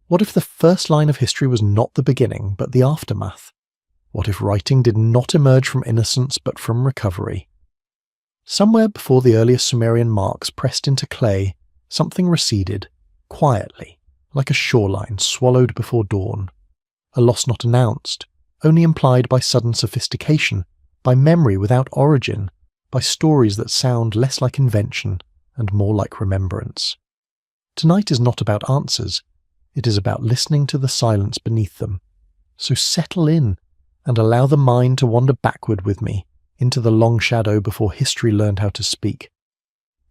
What if the first line of history was not the beginning, but the aftermath? What if writing did not emerge from innocence, but from recovery? Somewhere before the earliest Sumerian marks pressed into clay, something receded, quietly, like a shoreline swallowed before dawn. A loss not announced, only implied by sudden sophistication, by memory without origin, by stories that sound less like invention and more like remembrance. Tonight is not about answers, it is about listening to the silence beneath them. So settle in and allow the mind to wander backward with me into the long shadow before history learned how to speak.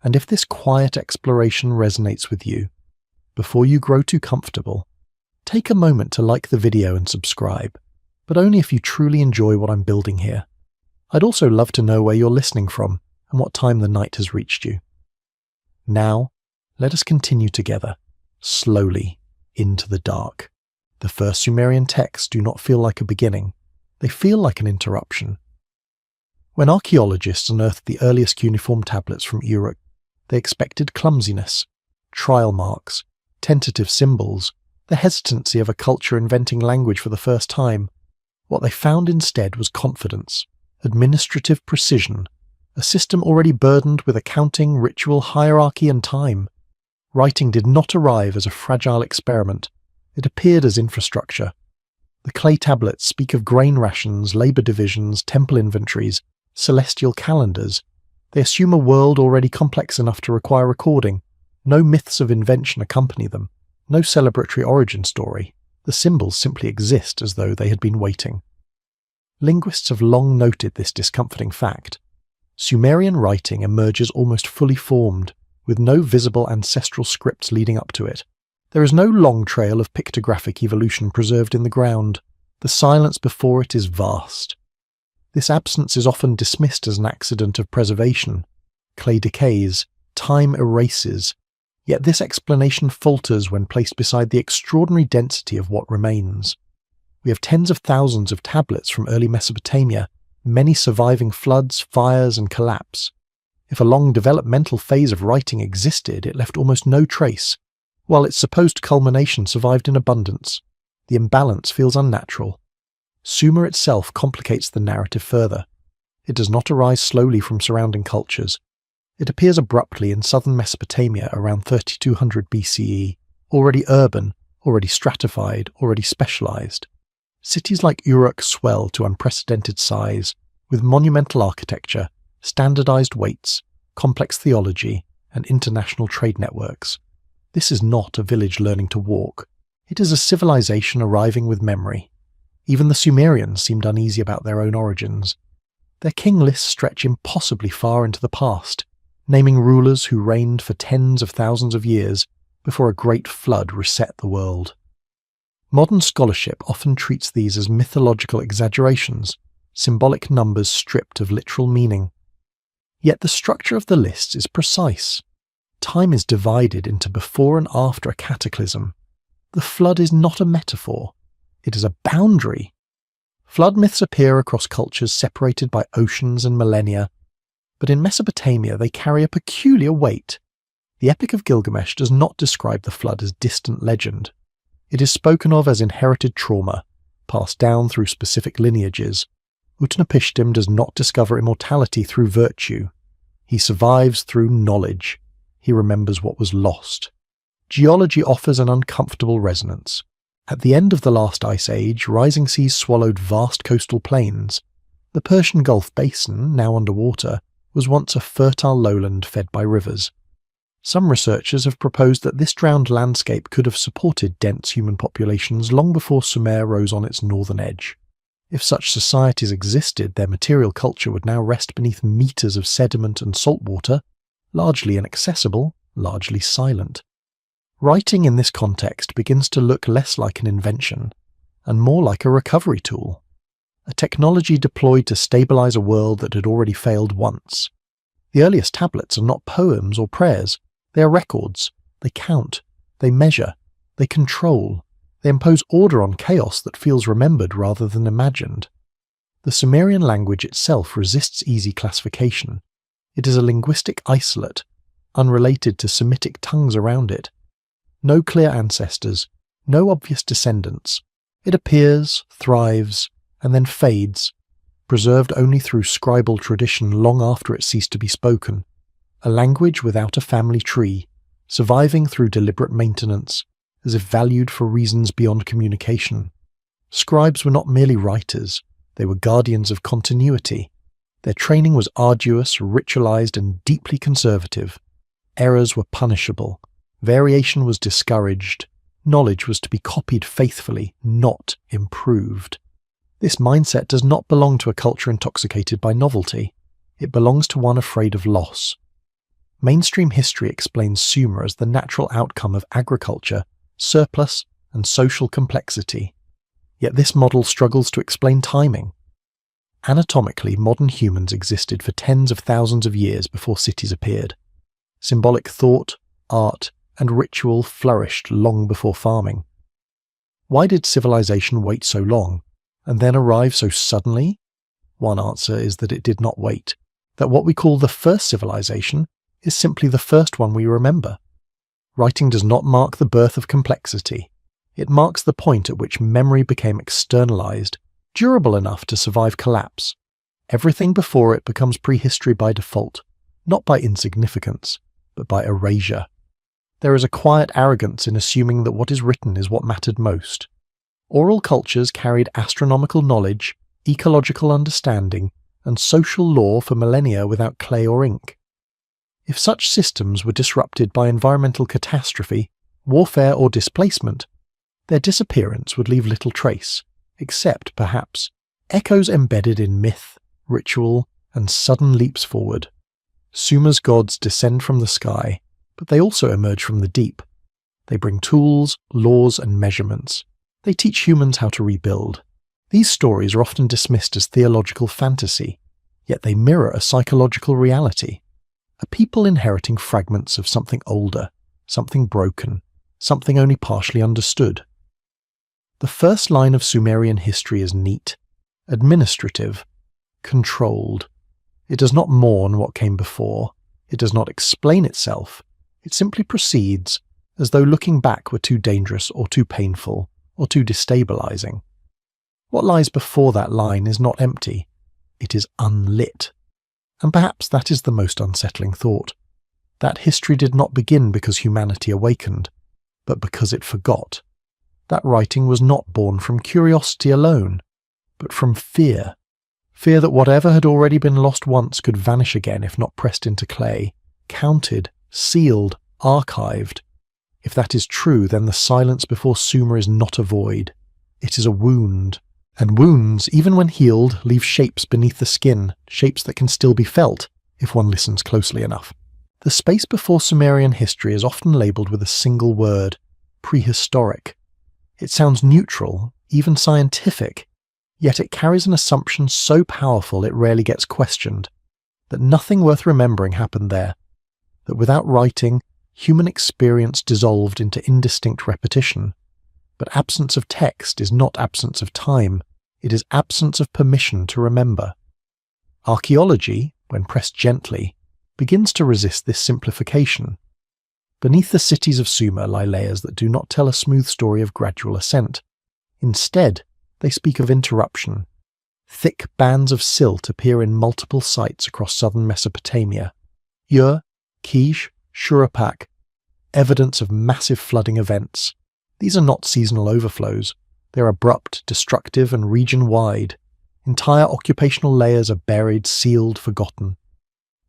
And if this quiet exploration resonates with you, before you grow too comfortable, take a moment to like the video and subscribe, but only if you truly enjoy what I'm building here. I'd also love to know where you're listening from and what time the night has reached you. Now, let us continue together, slowly, into the dark. The first Sumerian texts do not feel like a beginning, they feel like an interruption. When archaeologists unearthed the earliest cuneiform tablets from Uruk, they expected clumsiness, trial marks, tentative symbols, the hesitancy of a culture inventing language for the first time. What they found instead was confidence, administrative precision, a system already burdened with accounting, ritual, hierarchy, and time. Writing did not arrive as a fragile experiment, it appeared as infrastructure. The clay tablets speak of grain rations, labour divisions, temple inventories, celestial calendars. They assume a world already complex enough to require recording. No myths of invention accompany them, no celebratory origin story. The symbols simply exist as though they had been waiting. Linguists have long noted this discomforting fact. Sumerian writing emerges almost fully formed, with no visible ancestral scripts leading up to it. There is no long trail of pictographic evolution preserved in the ground. The silence before it is vast. This absence is often dismissed as an accident of preservation. Clay decays, time erases, yet this explanation falters when placed beside the extraordinary density of what remains. We have tens of thousands of tablets from early Mesopotamia, many surviving floods, fires, and collapse. If a long developmental phase of writing existed, it left almost no trace, while its supposed culmination survived in abundance. The imbalance feels unnatural. Sumer itself complicates the narrative further. It does not arise slowly from surrounding cultures. It appears abruptly in southern Mesopotamia around 3200 BCE, already urban, already stratified, already specialized. Cities like Uruk swell to unprecedented size, with monumental architecture, standardized weights, complex theology, and international trade networks. This is not a village learning to walk. It is a civilization arriving with memory. Even the Sumerians seemed uneasy about their own origins. Their king lists stretch impossibly far into the past, naming rulers who reigned for tens of thousands of years before a great flood reset the world. Modern scholarship often treats these as mythological exaggerations, symbolic numbers stripped of literal meaning. Yet the structure of the lists is precise. Time is divided into before and after a cataclysm. The flood is not a metaphor. It is a boundary. Flood myths appear across cultures separated by oceans and millennia, but in Mesopotamia they carry a peculiar weight. The Epic of Gilgamesh does not describe the flood as distant legend. It is spoken of as inherited trauma, passed down through specific lineages. Utnapishtim does not discover immortality through virtue. He survives through knowledge. He remembers what was lost. Geology offers an uncomfortable resonance. At the end of the last ice age, rising seas swallowed vast coastal plains. The Persian Gulf basin, now underwater, was once a fertile lowland fed by rivers. Some researchers have proposed that this drowned landscape could have supported dense human populations long before Sumer rose on its northern edge. If such societies existed, their material culture would now rest beneath meters of sediment and salt water, largely inaccessible, largely silent. Writing in this context begins to look less like an invention, and more like a recovery tool, a technology deployed to stabilize a world that had already failed once. The earliest tablets are not poems or prayers. They are records. They count. They measure. They control. They impose order on chaos that feels remembered rather than imagined. The Sumerian language itself resists easy classification. It is a linguistic isolate, unrelated to Semitic tongues around it. No clear ancestors, No obvious descendants. It appears, thrives, and then fades, preserved only through scribal tradition long after it ceased to be spoken. A language without a family tree, surviving through deliberate maintenance, as if valued for reasons beyond communication. Scribes were not merely writers, they were guardians of continuity. Their training was arduous, ritualized, and deeply conservative. Errors were punishable. Variation was discouraged. Knowledge was to be copied faithfully, not improved. This mindset does not belong to a culture intoxicated by novelty. It belongs to one afraid of loss. Mainstream history explains Sumer as the natural outcome of agriculture, surplus, and social complexity. Yet this model struggles to explain timing. Anatomically, modern humans existed for tens of thousands of years before cities appeared. Symbolic thought, art, and ritual flourished long before farming. Why did civilization wait so long, and then arrive so suddenly? One answer is that it did not wait, that what we call the first civilization is simply the first one we remember. Writing does not mark the birth of complexity. It marks the point at which memory became externalized, durable enough to survive collapse. Everything before it becomes prehistory by default, not by insignificance, but by erasure. There is a quiet arrogance in assuming that what is written is what mattered most. Oral cultures carried astronomical knowledge, ecological understanding, and social law for millennia without clay or ink. If such systems were disrupted by environmental catastrophe, warfare, or displacement, their disappearance would leave little trace, except, perhaps, echoes embedded in myth, ritual, and sudden leaps forward. Sumer's gods descend from the sky, but they also emerge from the deep. They bring tools, laws, and measurements. They teach humans how to rebuild. These stories are often dismissed as theological fantasy, yet they mirror a psychological reality. A people inheriting fragments of something older, something broken, something only partially understood. The first line of Sumerian history is neat, administrative, controlled. It does not mourn what came before. It does not explain itself. It simply proceeds, as though looking back were too dangerous or too painful or too destabilizing. What lies before that line is not empty. It is unlit. And perhaps that is the most unsettling thought. That history did not begin because humanity awakened, but because it forgot. That writing was not born from curiosity alone, but from fear. Fear that whatever had already been lost once could vanish again if not pressed into clay, counted, sealed, archived. If that is true, then the silence before Sumer is not a void. It is a wound. And wounds, even when healed, leave shapes beneath the skin, shapes that can still be felt, if one listens closely enough. The space before Sumerian history is often labelled with a single word: prehistoric. It sounds neutral, even scientific, yet it carries an assumption so powerful it rarely gets questioned, that nothing worth remembering happened there, that without writing, human experience dissolved into indistinct repetition. But absence of text is not absence of time, it is absence of permission to remember. Archaeology, when pressed gently, begins to resist this simplification. Beneath the cities of Sumer lie layers that do not tell a smooth story of gradual ascent. Instead, they speak of interruption. Thick bands of silt appear in multiple sites across southern Mesopotamia. Ur, Kish, Shuruppak, evidence of massive flooding events. These are not seasonal overflows. They're abrupt, destructive, and region-wide. Entire occupational layers are buried, sealed, forgotten.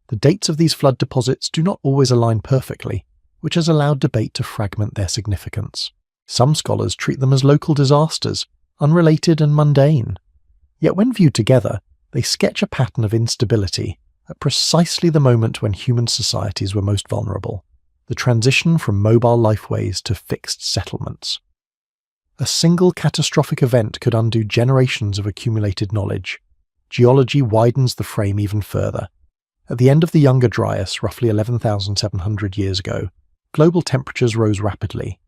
The dates of these flood deposits do not always align perfectly, which has allowed debate to fragment their significance. Some scholars treat them as local disasters, unrelated and mundane. Yet when viewed together, they sketch a pattern of instability at precisely the moment when human societies were most vulnerable. The transition from mobile lifeways to fixed settlements. A single catastrophic event could undo generations of accumulated knowledge. Geology widens the frame even further. At the end of the Younger Dryas, roughly 11,700 years ago, global temperatures rose rapidly.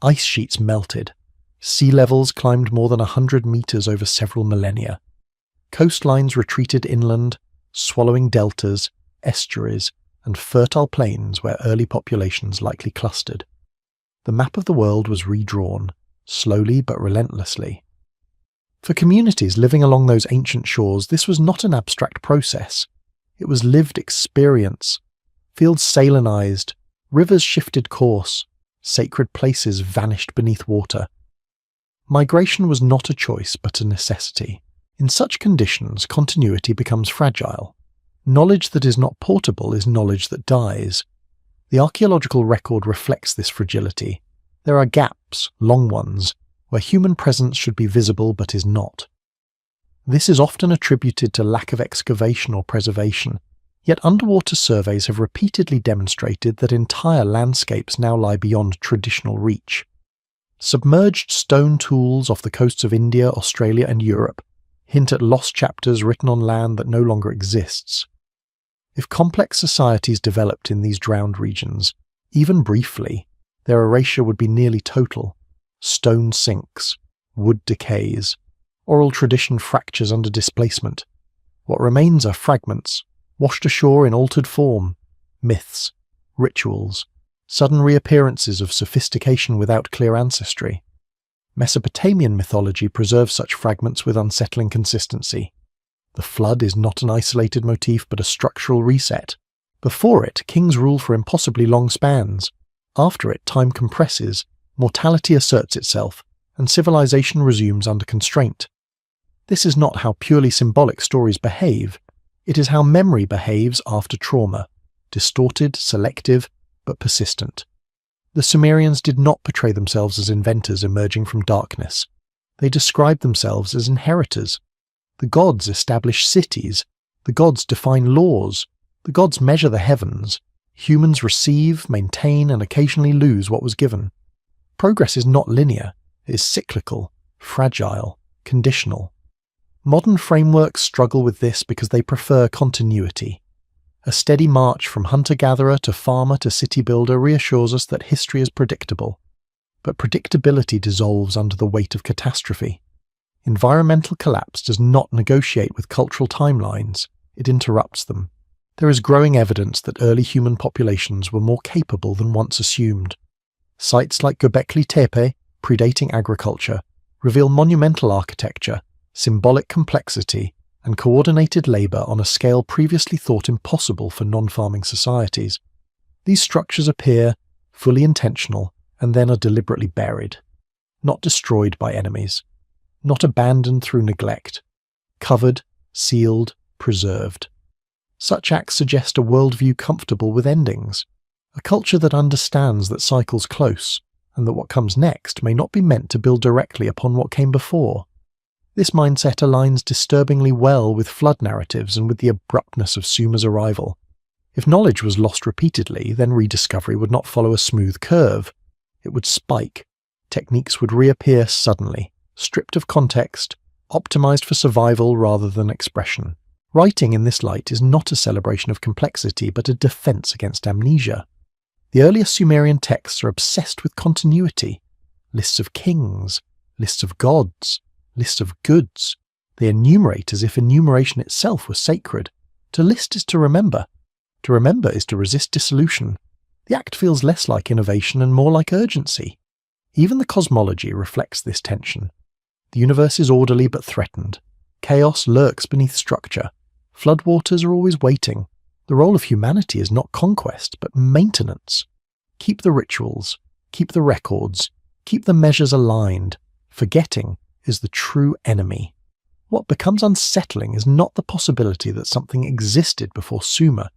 Ice sheets melted. Sea levels climbed more than 100 meters over several millennia. Coastlines retreated inland, swallowing deltas, estuaries, and fertile plains where early populations likely clustered. The map of the world was redrawn. slowly but relentlessly. For communities living along those ancient shores, this was not an abstract process. It was lived experience. Fields salinized, rivers shifted course, sacred places vanished beneath water. Migration was not a choice but a necessity. In such conditions, continuity becomes fragile. Knowledge that is not portable is knowledge that dies. The archaeological record reflects this fragility. There are gaps, long ones, where human presence should be visible but is not. This is often attributed to lack of excavation or preservation, yet underwater surveys have repeatedly demonstrated that entire landscapes now lie beyond traditional reach. Submerged stone tools off the coasts of India, Australia and Europe hint at lost chapters written on land that no longer exists. If complex societies developed in these drowned regions, even briefly, their erasure would be nearly total. Stone sinks, wood decays, oral tradition fractures under displacement. What remains are fragments, washed ashore in altered form, myths, rituals, sudden reappearances of sophistication without clear ancestry. Mesopotamian mythology preserves such fragments with unsettling consistency. The flood is not an isolated motif but a structural reset. Before it, kings rule for impossibly long spans. After it, time compresses, mortality asserts itself, and civilization resumes under constraint. This is not how purely symbolic stories behave. It is how memory behaves after trauma, distorted, selective, but persistent. The Sumerians did not portray themselves as inventors emerging from darkness. They described themselves as inheritors. The gods establish cities. The gods define laws. The gods measure the heavens. Humans receive, maintain, and occasionally lose what was given. Progress is not linear. It is cyclical, fragile, conditional. Modern frameworks struggle with this because they prefer continuity. A steady march from hunter-gatherer to farmer to city builder reassures us that history is predictable. But predictability dissolves under the weight of catastrophe. Environmental collapse does not negotiate with cultural timelines, it interrupts them. There is growing evidence that early human populations were more capable than once assumed. Sites like Göbekli Tepe, predating agriculture, reveal monumental architecture, symbolic complexity, and coordinated labour on a scale previously thought impossible for non-farming societies. These structures appear fully intentional and then are deliberately buried, not destroyed by enemies, not abandoned through neglect, covered, sealed, preserved. Such acts suggest a worldview comfortable with endings, a culture that understands that cycles close, and that what comes next may not be meant to build directly upon what came before. This mindset aligns disturbingly well with flood narratives and with the abruptness of Sumer's arrival. If knowledge was lost repeatedly, then rediscovery would not follow a smooth curve. It would spike. Techniques would reappear suddenly, stripped of context, optimized for survival rather than expression. Writing in this light is not a celebration of complexity, but a defense against amnesia. The earliest Sumerian texts are obsessed with continuity. Lists of kings, lists of gods, lists of goods. They enumerate as if enumeration itself was sacred. To list is to remember. To remember is to resist dissolution. The act feels less like innovation and more like urgency. Even the cosmology reflects this tension. The universe is orderly but threatened. Chaos lurks beneath structure. Floodwaters are always waiting. The role of humanity is not conquest, but maintenance. Keep the rituals, keep the records, keep the measures aligned. Forgetting is the true enemy. What becomes unsettling is not the possibility that something existed before Sumer,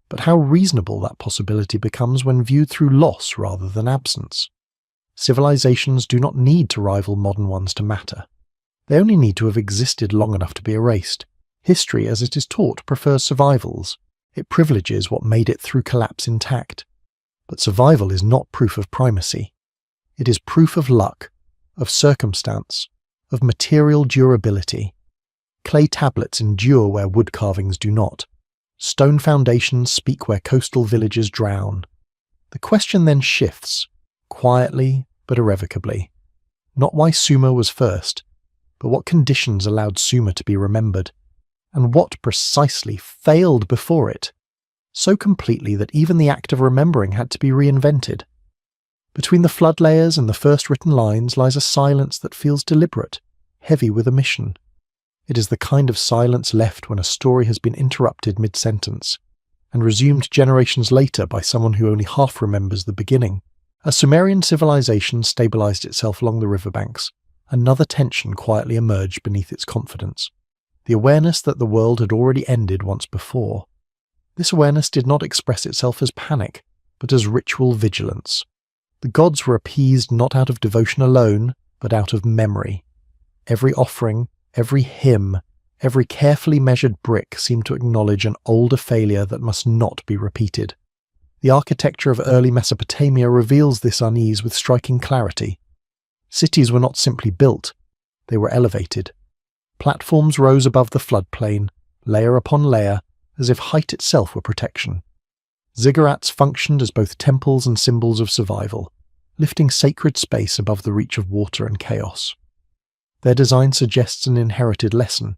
but how reasonable that possibility becomes when viewed through loss rather than absence. Civilizations do not need to rival modern ones to matter. They only need to have existed long enough to be erased. History, as it is taught, prefers survivals. It privileges what made it through collapse intact. But survival is not proof of primacy. It is proof of luck, of circumstance, of material durability. Clay tablets endure where wood carvings do not. Stone foundations speak where coastal villages drown. The question then shifts, quietly but irrevocably. Not why Sumer was first, but what conditions allowed Sumer to be remembered, and what precisely failed before it, so completely that even the act of remembering had to be reinvented. Between the flood layers and the first written lines lies a silence that feels deliberate, heavy with omission. It is the kind of silence left when a story has been interrupted mid-sentence, and resumed generations later by someone who only half remembers the beginning. As Sumerian civilization stabilized itself along the riverbanks, another tension quietly emerged beneath its confidence. The awareness that the world had already ended once before. This awareness did not express itself as panic, but as ritual vigilance. The gods were appeased not out of devotion alone, but out of memory. Every offering, every hymn, every carefully measured brick seemed to acknowledge an older failure that must not be repeated. The architecture of early Mesopotamia reveals this unease with striking clarity. Cities were not simply built, they were elevated. Platforms rose above the floodplain, layer upon layer, as if height itself were protection. Ziggurats functioned as both temples and symbols of survival, lifting sacred space above the reach of water and chaos. Their design suggests an inherited lesson.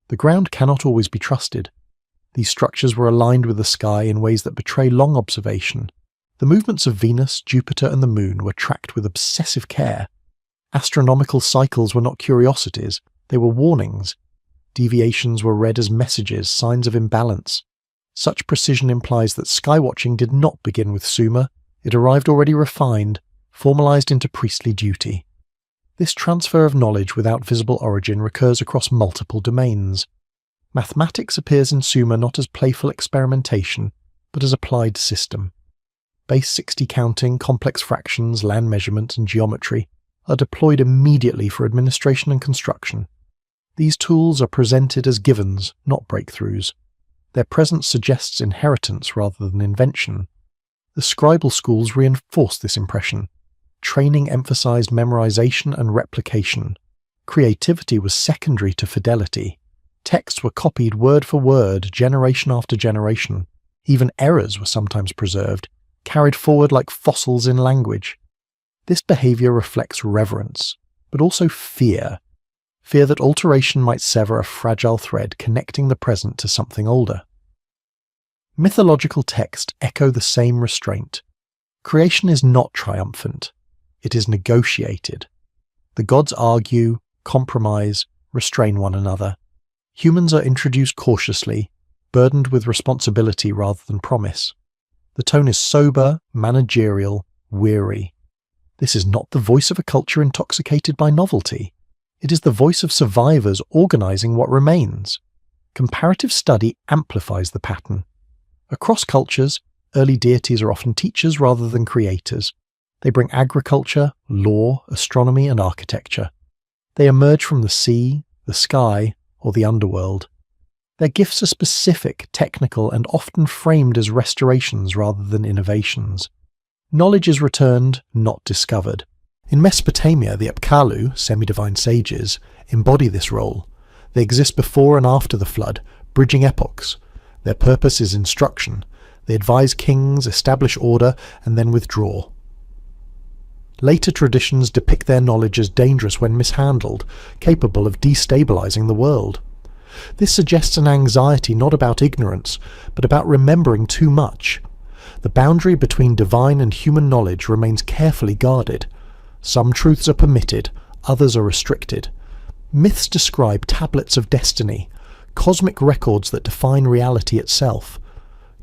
The ground cannot always be trusted. These structures were aligned with the sky in ways that betray long observation. The movements of Venus, Jupiter, and the Moon were tracked with obsessive care. Astronomical cycles were not curiosities, they were warnings. Deviations were read as messages, signs of imbalance. Such precision implies that skywatching did not begin with Sumer, it arrived already refined, formalized into priestly duty. This transfer of knowledge without visible origin recurs across multiple domains. Mathematics appears in Sumer not as playful experimentation, but as applied system. Base 60 counting, complex fractions, land measurement, and geometry are deployed immediately for administration and construction. These tools are presented as givens, not breakthroughs. Their presence suggests inheritance rather than invention. The scribal schools reinforce this impression. Training emphasized memorization and replication. Creativity was secondary to fidelity. Texts were copied word for word, generation after generation. Even errors were sometimes preserved, carried forward like fossils in language. This behavior reflects reverence, but also fear. Fear that alteration might sever a fragile thread connecting the present to something older. Mythological texts echo the same restraint. Creation is not triumphant. It is negotiated. The gods argue, compromise, restrain one another. Humans are introduced cautiously, burdened with responsibility rather than promise. The tone is sober, managerial, weary. This is not the voice of a culture intoxicated by novelty. It is the voice of survivors organizing what remains. Comparative study amplifies the pattern. Across cultures, early deities are often teachers rather than creators. They bring agriculture, law, astronomy, and architecture. They emerge from the sea, the sky, or the underworld. Their gifts are specific, technical, and often framed as restorations rather than innovations. Knowledge is returned, not discovered. In Mesopotamia, the Apkallu, semi-divine sages, embody this role. They exist before and after the flood, bridging epochs. Their purpose is instruction. They advise kings, establish order, and then withdraw. Later traditions depict their knowledge as dangerous when mishandled, capable of destabilizing the world. This suggests an anxiety not about ignorance, but about remembering too much. The boundary between divine and human knowledge remains carefully guarded. Some truths are permitted, others are restricted. Myths describe tablets of destiny, cosmic records that define reality itself.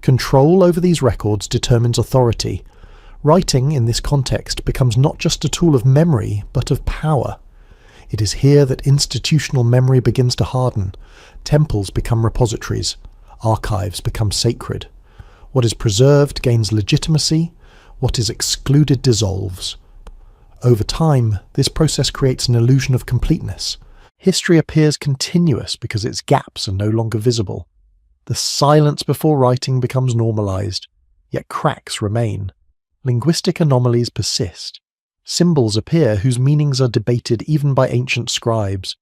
Control over these records determines authority. Writing, in this context, becomes not just a tool of memory, but of power. It is here that institutional memory begins to harden. Temples become repositories. Archives become sacred. What is preserved gains legitimacy. What is excluded dissolves. Over time, this process creates an illusion of completeness. History appears continuous because its gaps are no longer visible. The silence before writing becomes normalized, yet cracks remain. Linguistic anomalies persist. Symbols appear whose meanings are debated even by ancient scribes.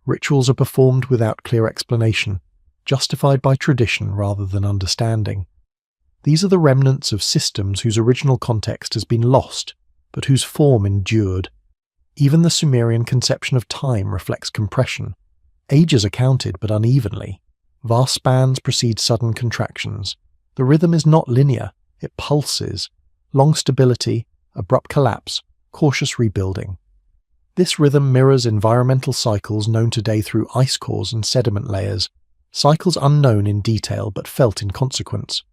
Rituals are performed without clear explanation, justified by tradition rather than understanding. These are the remnants of systems whose original context has been lost, but whose form endured. Even the Sumerian conception of time reflects compression. Ages are counted, but unevenly. Vast spans precede sudden contractions. The rhythm is not linear, it pulses. Long stability, abrupt collapse, cautious rebuilding. This rhythm mirrors environmental cycles known today through ice cores and sediment layers, cycles unknown in detail but felt in consequence.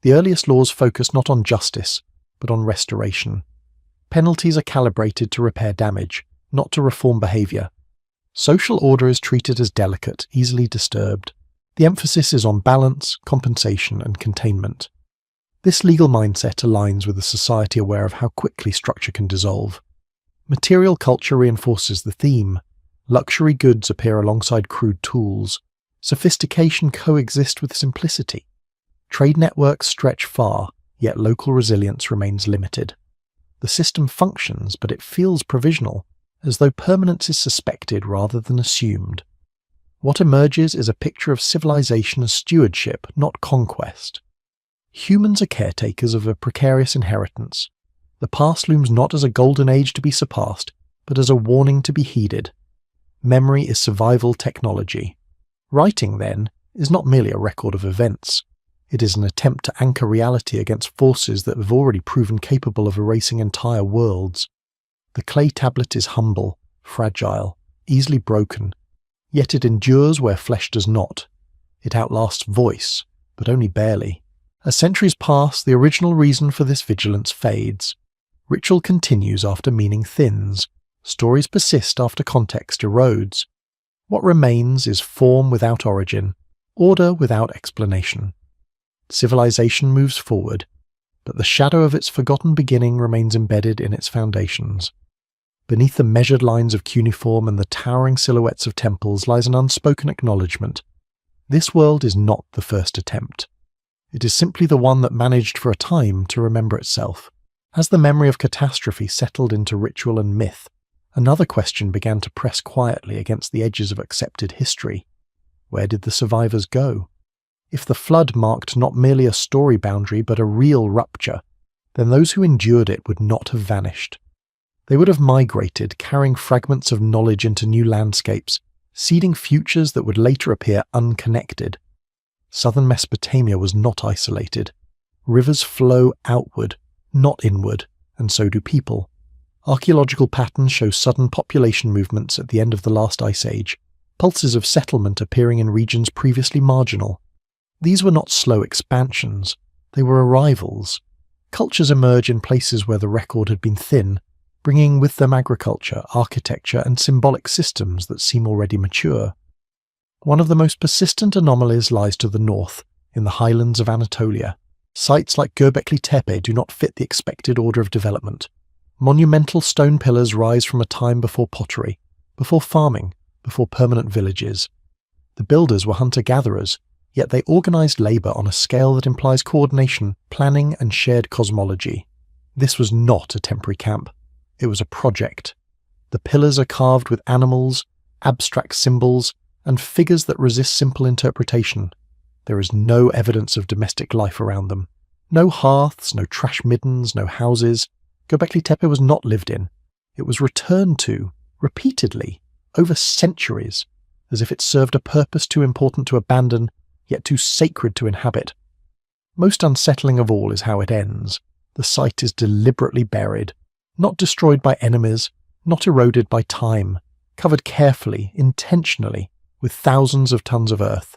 The earliest laws focus not on justice, but on restoration. Penalties are calibrated to repair damage, not to reform behavior. Social order is treated as delicate, easily disturbed. The emphasis is on balance, compensation, and containment. This legal mindset aligns with a society aware of how quickly structure can dissolve. Material culture reinforces the theme. Luxury goods appear alongside crude tools. Sophistication coexists with simplicity. Trade networks stretch far, yet local resilience remains limited. The system functions, but it feels provisional, as though permanence is suspected rather than assumed. What emerges is a picture of civilization as stewardship, not conquest. Humans are caretakers of a precarious inheritance. The past looms not as a golden age to be surpassed, but as a warning to be heeded. Memory is survival technology. Writing, then, is not merely a record of events. It is an attempt to anchor reality against forces that have already proven capable of erasing entire worlds. The clay tablet is humble, fragile, easily broken, yet it endures where flesh does not. It outlasts voice, but only barely. As centuries pass, the original reason for this vigilance fades. Ritual continues after meaning thins. Stories persist after context erodes. What remains is form without origin, order without explanation. Civilization moves forward, but the shadow of its forgotten beginning remains embedded in its foundations. Beneath the measured lines of cuneiform and the towering silhouettes of temples lies an unspoken acknowledgement. This world is not the first attempt. It is simply the one that managed for a time to remember itself. As the memory of catastrophe settled into ritual and myth, another question began to press quietly against the edges of accepted history. Where did the survivors go? If the flood marked not merely a story boundary but a real rupture, then those who endured it would not have vanished. They would have migrated, carrying fragments of knowledge into new landscapes, seeding futures that would later appear unconnected. Southern Mesopotamia was not isolated. Rivers flow outward, not inward, and so do people. Archaeological patterns show sudden population movements at the end of the last ice age, pulses of settlement appearing in regions previously marginal. These were not slow expansions, they were arrivals. Cultures emerge in places where the record had been thin, bringing with them agriculture, architecture, and symbolic systems that seem already mature. One of the most persistent anomalies lies to the north, in the highlands of Anatolia. Sites like Göbekli Tepe do not fit the expected order of development. Monumental stone pillars rise from a time before pottery, before farming, before permanent villages. The builders were hunter-gatherers, yet they organized labor on a scale that implies coordination, planning, and shared cosmology. This was not a temporary camp. It was a project. The pillars are carved with animals, abstract symbols, and figures that resist simple interpretation. There is no evidence of domestic life around them. No hearths, no trash middens, no houses. Göbekli Tepe was not lived in. It was returned to, repeatedly, over centuries, as if it served a purpose too important to abandon, yet too sacred to inhabit. Most unsettling of all is how it ends. The site is deliberately buried, not destroyed by enemies, not eroded by time, covered carefully, intentionally, with thousands of tons of earth.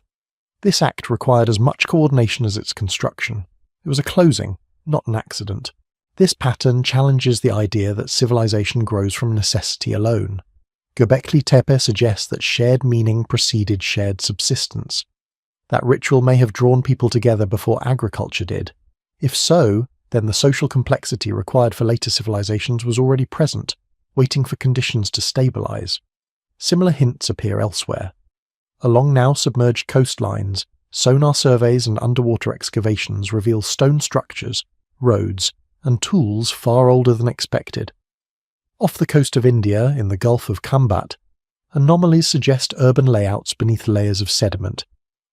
This act required as much coordination as its construction. It was a closing, not an accident. This pattern challenges the idea that civilization grows from necessity alone. Göbekli Tepe suggests that shared meaning preceded shared subsistence. That ritual may have drawn people together before agriculture did. If so, then the social complexity required for later civilizations was already present, waiting for conditions to stabilize. Similar hints appear elsewhere. Along now submerged coastlines, sonar surveys and underwater excavations reveal stone structures, roads, and tools far older than expected. Off the coast of India, in the Gulf of Kambat, anomalies suggest urban layouts beneath layers of sediment,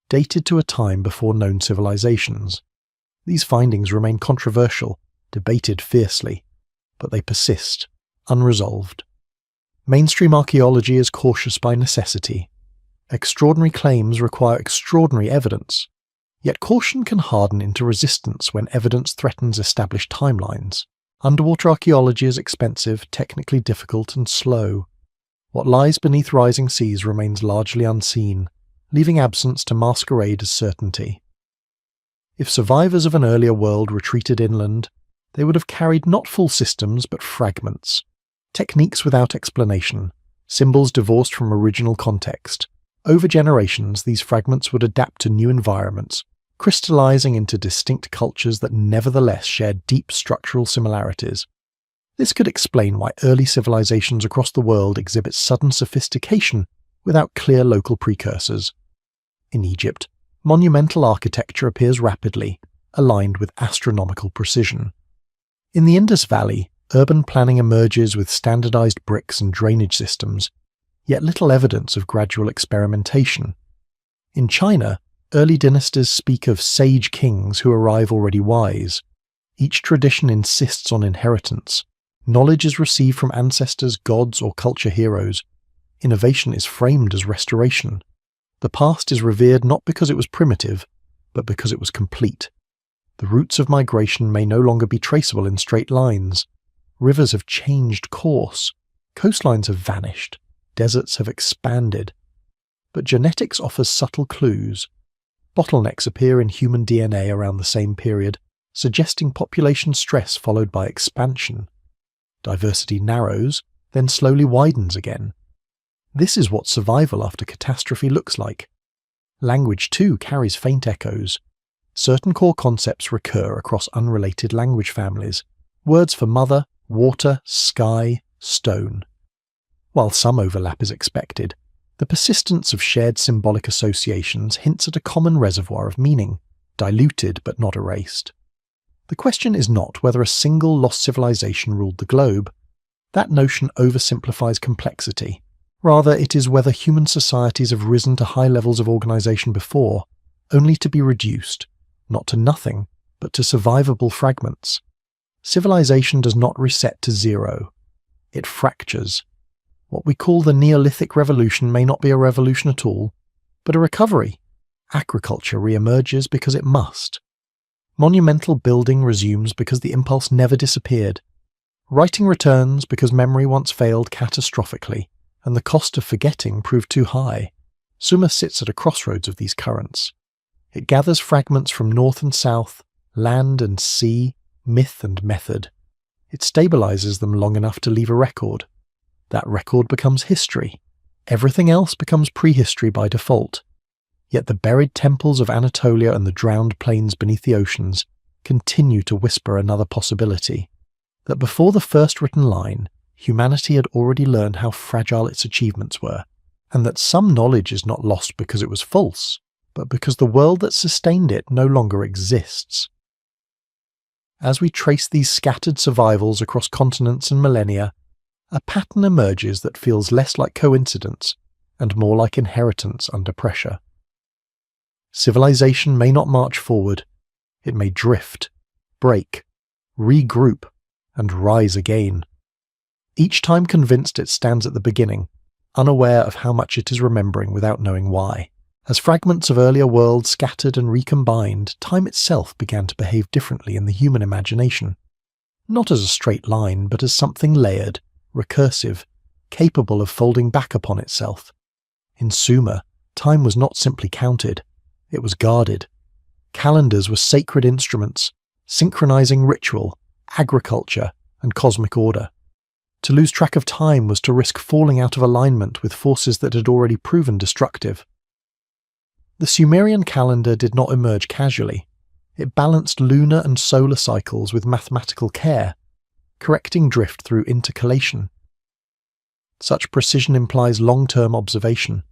dated to a time before known civilizations. These findings remain controversial, debated fiercely, but they persist, unresolved. Mainstream archaeology is cautious by necessity. Extraordinary claims require extraordinary evidence, yet caution can harden into resistance when evidence threatens established timelines. Underwater archaeology is expensive, technically difficult, and slow. What lies beneath rising seas remains largely unseen, leaving absence to masquerade as certainty. If survivors of an earlier world retreated inland, they would have carried not full systems but fragments, techniques without explanation, symbols divorced from original context. Over generations, these fragments would adapt to new environments, crystallizing into distinct cultures that nevertheless shared deep structural similarities. This could explain why early civilizations across the world exhibit sudden sophistication without clear local precursors. In Egypt, monumental architecture appears rapidly, aligned with astronomical precision. In the Indus Valley, urban planning emerges with standardized bricks and drainage systems, yet little evidence of gradual experimentation. In China, early dynasties speak of sage kings who arrive already wise. Each tradition insists on inheritance. Knowledge is received from ancestors, gods, or culture heroes. Innovation is framed as restoration. The past is revered not because it was primitive, but because it was complete. The routes of migration may no longer be traceable in straight lines. Rivers have changed course. Coastlines have vanished. Deserts have expanded. But genetics offers subtle clues. Bottlenecks appear in human DNA around the same period, suggesting population stress followed by expansion. Diversity narrows, then slowly widens again. This is what survival after catastrophe looks like. Language, too, carries faint echoes. Certain core concepts recur across unrelated language families. Words for mother, water, sky, stone. While some overlap is expected, the persistence of shared symbolic associations hints at a common reservoir of meaning, diluted but not erased. The question is not whether a single lost civilization ruled the globe. That notion oversimplifies complexity. Rather, it is whether human societies have risen to high levels of organization before, only to be reduced, not to nothing, but to survivable fragments. Civilization does not reset to zero. It fractures. What we call the Neolithic Revolution may not be a revolution at all, but a recovery. Agriculture re-emerges because it must. Monumental building resumes because the impulse never disappeared. Writing returns because memory once failed catastrophically, and the cost of forgetting proved too high. Sumer sits at a crossroads of these currents. It gathers fragments from north and south, land and sea, myth and method. It stabilizes them long enough to leave a record. That record becomes history. Everything else becomes prehistory by default. Yet the buried temples of Anatolia and the drowned plains beneath the oceans continue to whisper another possibility. That before the first written line, humanity had already learned how fragile its achievements were, and that some knowledge is not lost because it was false, but because the world that sustained it no longer exists. As we trace these scattered survivals across continents and millennia, a pattern emerges that feels less like coincidence and more like inheritance under pressure. Civilization may not march forward. It may drift, break, regroup, and rise again. Each time convinced it stands at the beginning, unaware of how much it is remembering without knowing why. As fragments of earlier worlds scattered and recombined, time itself began to behave differently in the human imagination. Not as a straight line, but as something layered, recursive, capable of folding back upon itself. In Sumer, time was not simply counted, it was guarded. Calendars were sacred instruments, synchronizing ritual, agriculture, and cosmic order. To lose track of time was to risk falling out of alignment with forces that had already proven destructive. The Sumerian calendar did not emerge casually. It balanced lunar and solar cycles with mathematical care, correcting drift through intercalation. Such precision implies long-term observation,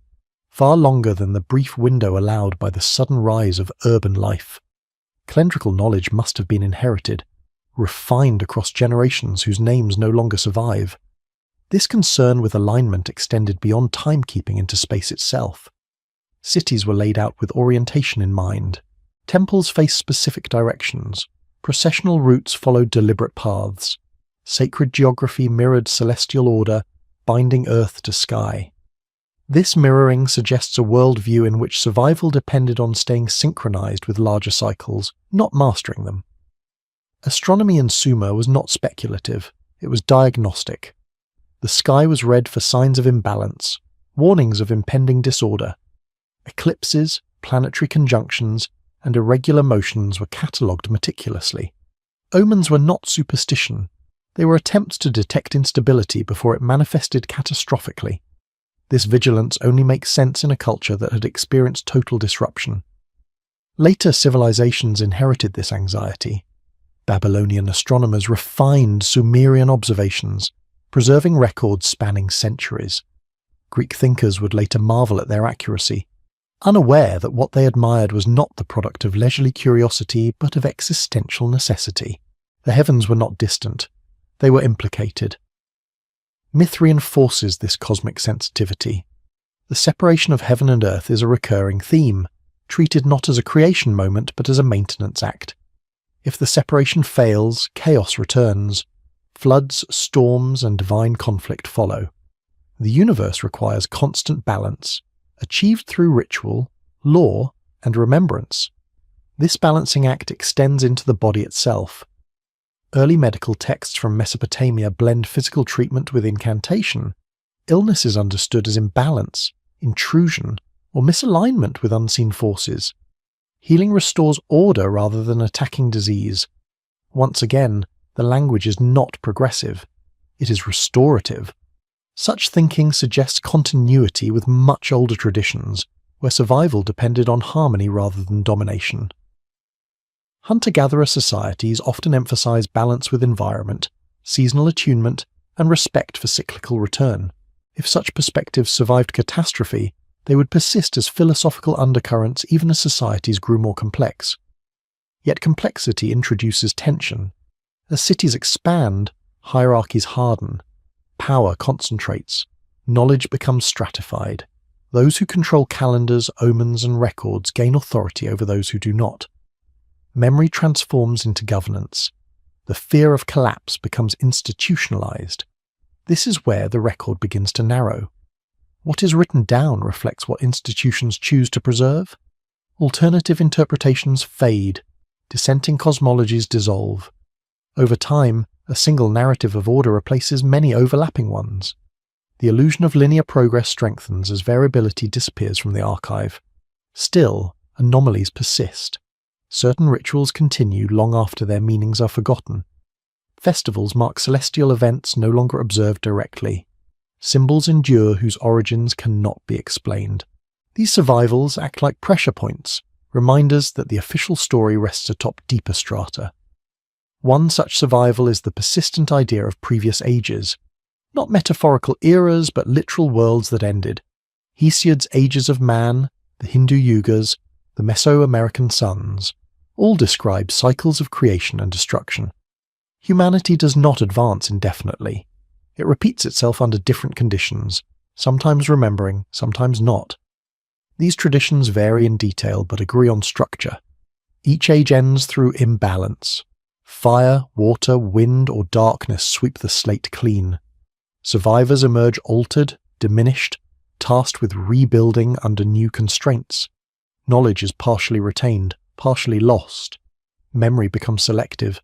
far longer than the brief window allowed by the sudden rise of urban life. Calendrical knowledge must have been inherited, refined across generations whose names no longer survive. This concern with alignment extended beyond timekeeping into space itself. Cities were laid out with orientation in mind. Temples faced specific directions. Processional routes followed deliberate paths. Sacred geography mirrored celestial order, binding earth to sky. This mirroring suggests a worldview in which survival depended on staying synchronized with larger cycles, not mastering them. Astronomy in Sumer was not speculative, it was diagnostic. The sky was read for signs of imbalance, warnings of impending disorder. Eclipses, planetary conjunctions, and irregular motions were catalogued meticulously. Omens were not superstition. They were attempts to detect instability before it manifested catastrophically. This vigilance only makes sense in a culture that had experienced total disruption. Later civilizations inherited this anxiety. Babylonian astronomers refined Sumerian observations, preserving records spanning centuries. Greek thinkers would later marvel at their accuracy, unaware that what they admired was not the product of leisurely curiosity but of existential necessity. The heavens were not distant, they were implicated. Myth reinforces this cosmic sensitivity. The separation of heaven and earth is a recurring theme, treated not as a creation moment but as a maintenance act. If the separation fails, chaos returns. Floods, storms, and divine conflict follow. The universe requires constant balance, achieved through ritual, law, and remembrance. This balancing act extends into the body itself. Early medical texts from Mesopotamia blend physical treatment with incantation. Illness is understood as imbalance, intrusion, or misalignment with unseen forces. Healing restores order rather than attacking disease. Once again, the language is not progressive. It is restorative. Such thinking suggests continuity with much older traditions, where survival depended on harmony rather than domination. Hunter-gatherer societies often emphasize balance with environment, seasonal attunement, and respect for cyclical return. If such perspectives survived catastrophe, they would persist as philosophical undercurrents even as societies grew more complex. Yet complexity introduces tension. As cities expand, hierarchies harden. Power concentrates. Knowledge becomes stratified. Those who control calendars, omens, and records gain authority over those who do not. Memory transforms into governance. The fear of collapse becomes institutionalized. This is where the record begins to narrow. What is written down reflects what institutions choose to preserve. Alternative interpretations fade. Dissenting cosmologies dissolve. Over time, a single narrative of order replaces many overlapping ones. The illusion of linear progress strengthens as variability disappears from the archive. Still, anomalies persist. Certain rituals continue long after their meanings are forgotten. Festivals mark celestial events no longer observed directly. Symbols endure whose origins cannot be explained. These survivals act like pressure points, reminders that the official story rests atop deeper strata. One such survival is the persistent idea of previous ages, not metaphorical eras but literal worlds that ended. Hesiod's Ages of Man, the Hindu Yugas, the Mesoamerican suns, all describe cycles of creation and destruction. Humanity does not advance indefinitely. It repeats itself under different conditions, sometimes remembering, sometimes not. These traditions vary in detail but agree on structure. Each age ends through imbalance. Fire, water, wind, or darkness sweep the slate clean. Survivors emerge altered, diminished, tasked with rebuilding under new constraints. Knowledge is partially retained, partially lost. Memory becomes selective.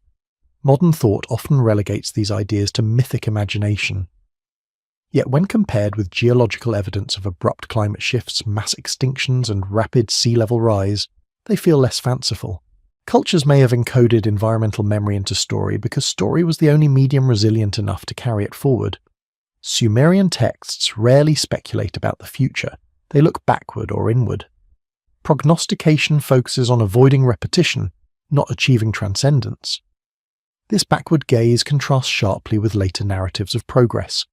Modern thought often relegates these ideas to mythic imagination. Yet when compared with geological evidence of abrupt climate shifts, mass extinctions, and rapid sea level rise, they feel less fanciful. Cultures may have encoded environmental memory into story because story was the only medium resilient enough to carry it forward. Sumerian texts rarely speculate about the future, they look backward or inward. Prognostication focuses on avoiding repetition, not achieving transcendence. This backward gaze contrasts sharply with later narratives of progress.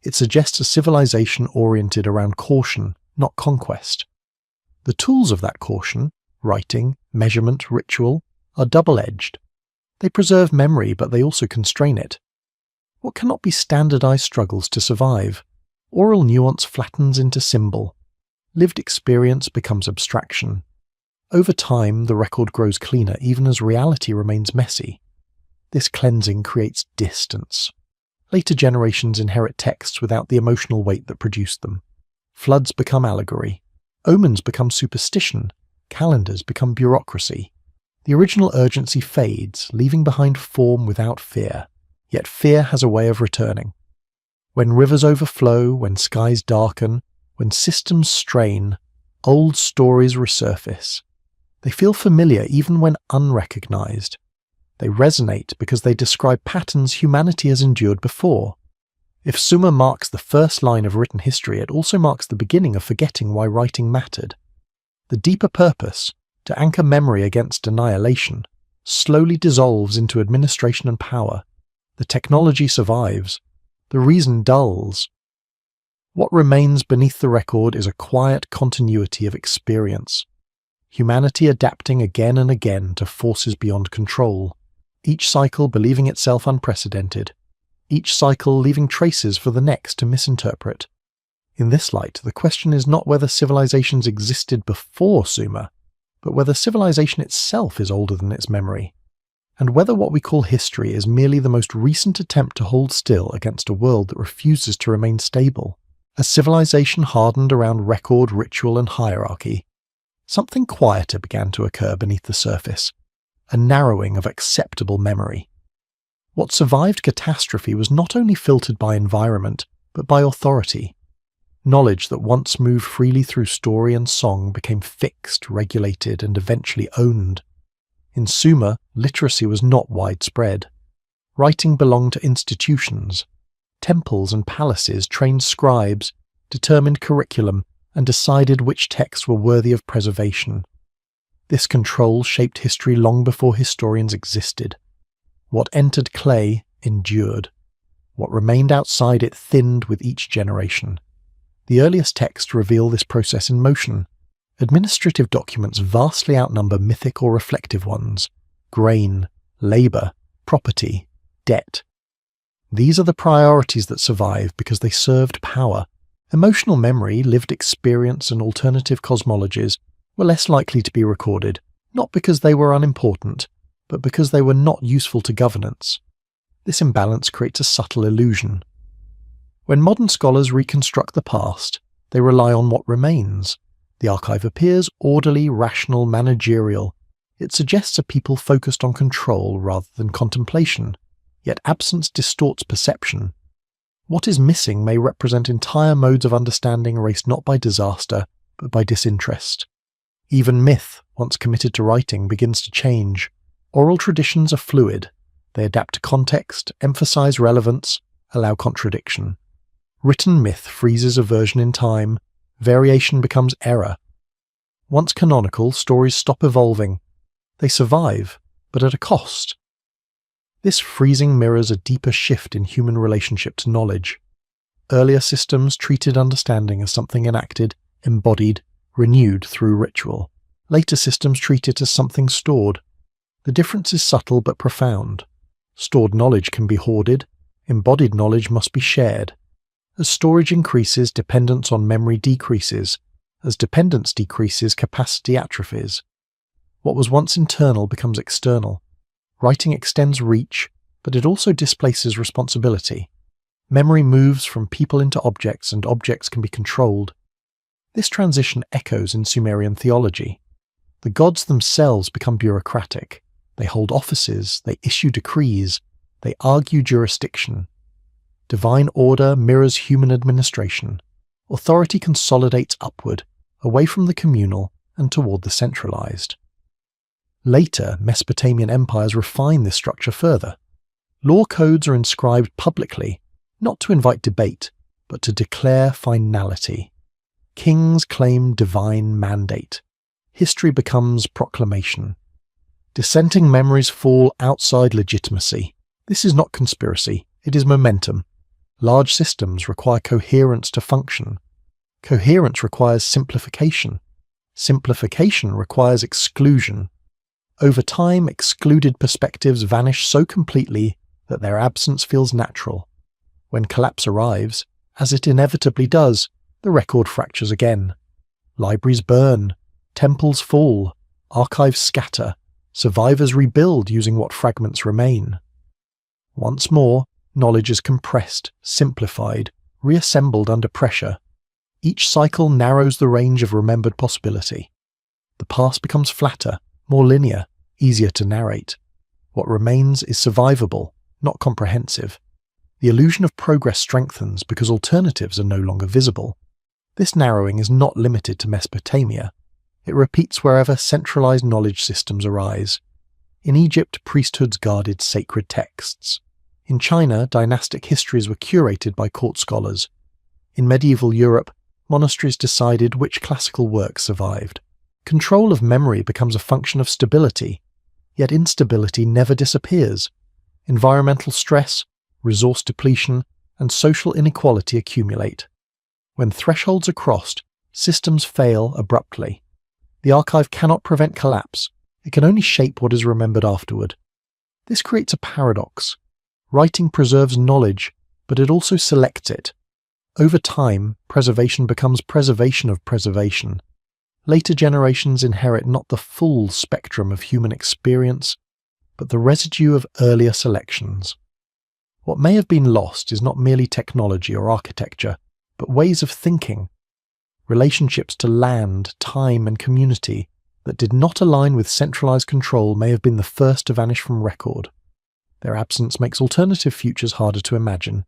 It suggests a civilization oriented around caution, not conquest. The tools of that caution, writing, measurement, ritual, are double-edged. They preserve memory, but they also constrain it. What cannot be standardized struggles to survive. Oral nuance flattens into symbol. Lived experience becomes abstraction. Over time, the record grows cleaner even as reality remains messy. This cleansing creates distance. Later generations inherit texts without the emotional weight that produced them. Floods become allegory. Omens become superstition. Calendars become bureaucracy. The original urgency fades, leaving behind form without fear, yet fear has a way of returning. When rivers overflow, when skies darken, when systems strain, old stories resurface. They feel familiar even when unrecognized. They resonate because they describe patterns humanity has endured before. If Sumer marks the first line of written history, it also marks the beginning of forgetting why writing mattered. The deeper purpose, to anchor memory against annihilation, slowly dissolves into administration and power. The technology survives. The reason dulls. What remains beneath the record is a quiet continuity of experience. Humanity adapting again and again to forces beyond control. Each cycle believing itself unprecedented. Each cycle leaving traces for the next to misinterpret. In this light, the question is not whether civilizations existed before Sumer, but whether civilization itself is older than its memory, and whether what we call history is merely the most recent attempt to hold still against a world that refuses to remain stable. As civilization hardened around record, ritual, and hierarchy, something quieter began to occur beneath the surface, a narrowing of acceptable memory. What survived catastrophe was not only filtered by environment, but by authority. Knowledge that once moved freely through story and song became fixed, regulated, and eventually owned. In Sumer, literacy was not widespread. Writing belonged to institutions. Temples and palaces trained scribes, determined curriculum, and decided which texts were worthy of preservation. This control shaped history long before historians existed. What entered clay endured. What remained outside it thinned with each generation. The earliest texts reveal this process in motion. Administrative documents vastly outnumber mythic or reflective ones. Grain, labour, property, debt. These are the priorities that survive because they served power. Emotional memory, lived experience, and alternative cosmologies were less likely to be recorded, not because they were unimportant, but because they were not useful to governance. This imbalance creates a subtle illusion. When modern scholars reconstruct the past, they rely on what remains. The archive appears orderly, rational, managerial. It suggests a people focused on control rather than contemplation, yet absence distorts perception. What is missing may represent entire modes of understanding erased not by disaster, but by disinterest. Even myth, once committed to writing, begins to change. Oral traditions are fluid. They adapt to context, emphasize relevance, allow contradiction. Written myth freezes a version in time. Variation becomes error. Once canonical, stories stop evolving. They survive, but at a cost. This freezing mirrors a deeper shift in human relationship to knowledge. Earlier systems treated understanding as something enacted, embodied, renewed through ritual. Later systems treat it as something stored. The difference is subtle but profound. Stored knowledge can be hoarded. Embodied knowledge must be shared. As storage increases, dependence on memory decreases. As dependence decreases, capacity atrophies. What was once internal becomes external. Writing extends reach, but it also displaces responsibility. Memory moves from people into objects, and objects can be controlled. This transition echoes in Sumerian theology. The gods themselves become bureaucratic. They hold offices, they issue decrees, they argue jurisdiction. Divine order mirrors human administration. Authority consolidates upward, away from the communal and toward the centralized. Later, Mesopotamian empires refine this structure further. Law codes are inscribed publicly, not to invite debate, but to declare finality. Kings claim divine mandate. History becomes proclamation. Dissenting memories fall outside legitimacy. This is not conspiracy, it is momentum. Large systems require coherence to function. Coherence requires simplification. Simplification requires exclusion. Over time, excluded perspectives vanish so completely that their absence feels natural. When collapse arrives, as it inevitably does, the record fractures again. Libraries burn, temples fall, archives scatter, survivors rebuild using what fragments remain. Once more, knowledge is compressed, simplified, reassembled under pressure. Each cycle narrows the range of remembered possibility. The past becomes flatter, more linear, easier to narrate. What remains is survivable, not comprehensive. The illusion of progress strengthens because alternatives are no longer visible. This narrowing is not limited to Mesopotamia. It repeats wherever centralized knowledge systems arise. In Egypt, priesthoods guarded sacred texts. In China, dynastic histories were curated by court scholars. In medieval Europe, monasteries decided which classical works survived. Control of memory becomes a function of stability, yet instability never disappears. Environmental stress, resource depletion, and social inequality accumulate. When thresholds are crossed, systems fail abruptly. The archive cannot prevent collapse. It can only shape what is remembered afterward. This creates a paradox. Writing preserves knowledge, but it also selects it. Over time, preservation becomes preservation of preservation. Later generations inherit not the full spectrum of human experience, but the residue of earlier selections. What may have been lost is not merely technology or architecture, but ways of thinking, relationships to land, time, and community that did not align with centralized control may have been the first to vanish from record. Their absence makes alternative futures harder to imagine.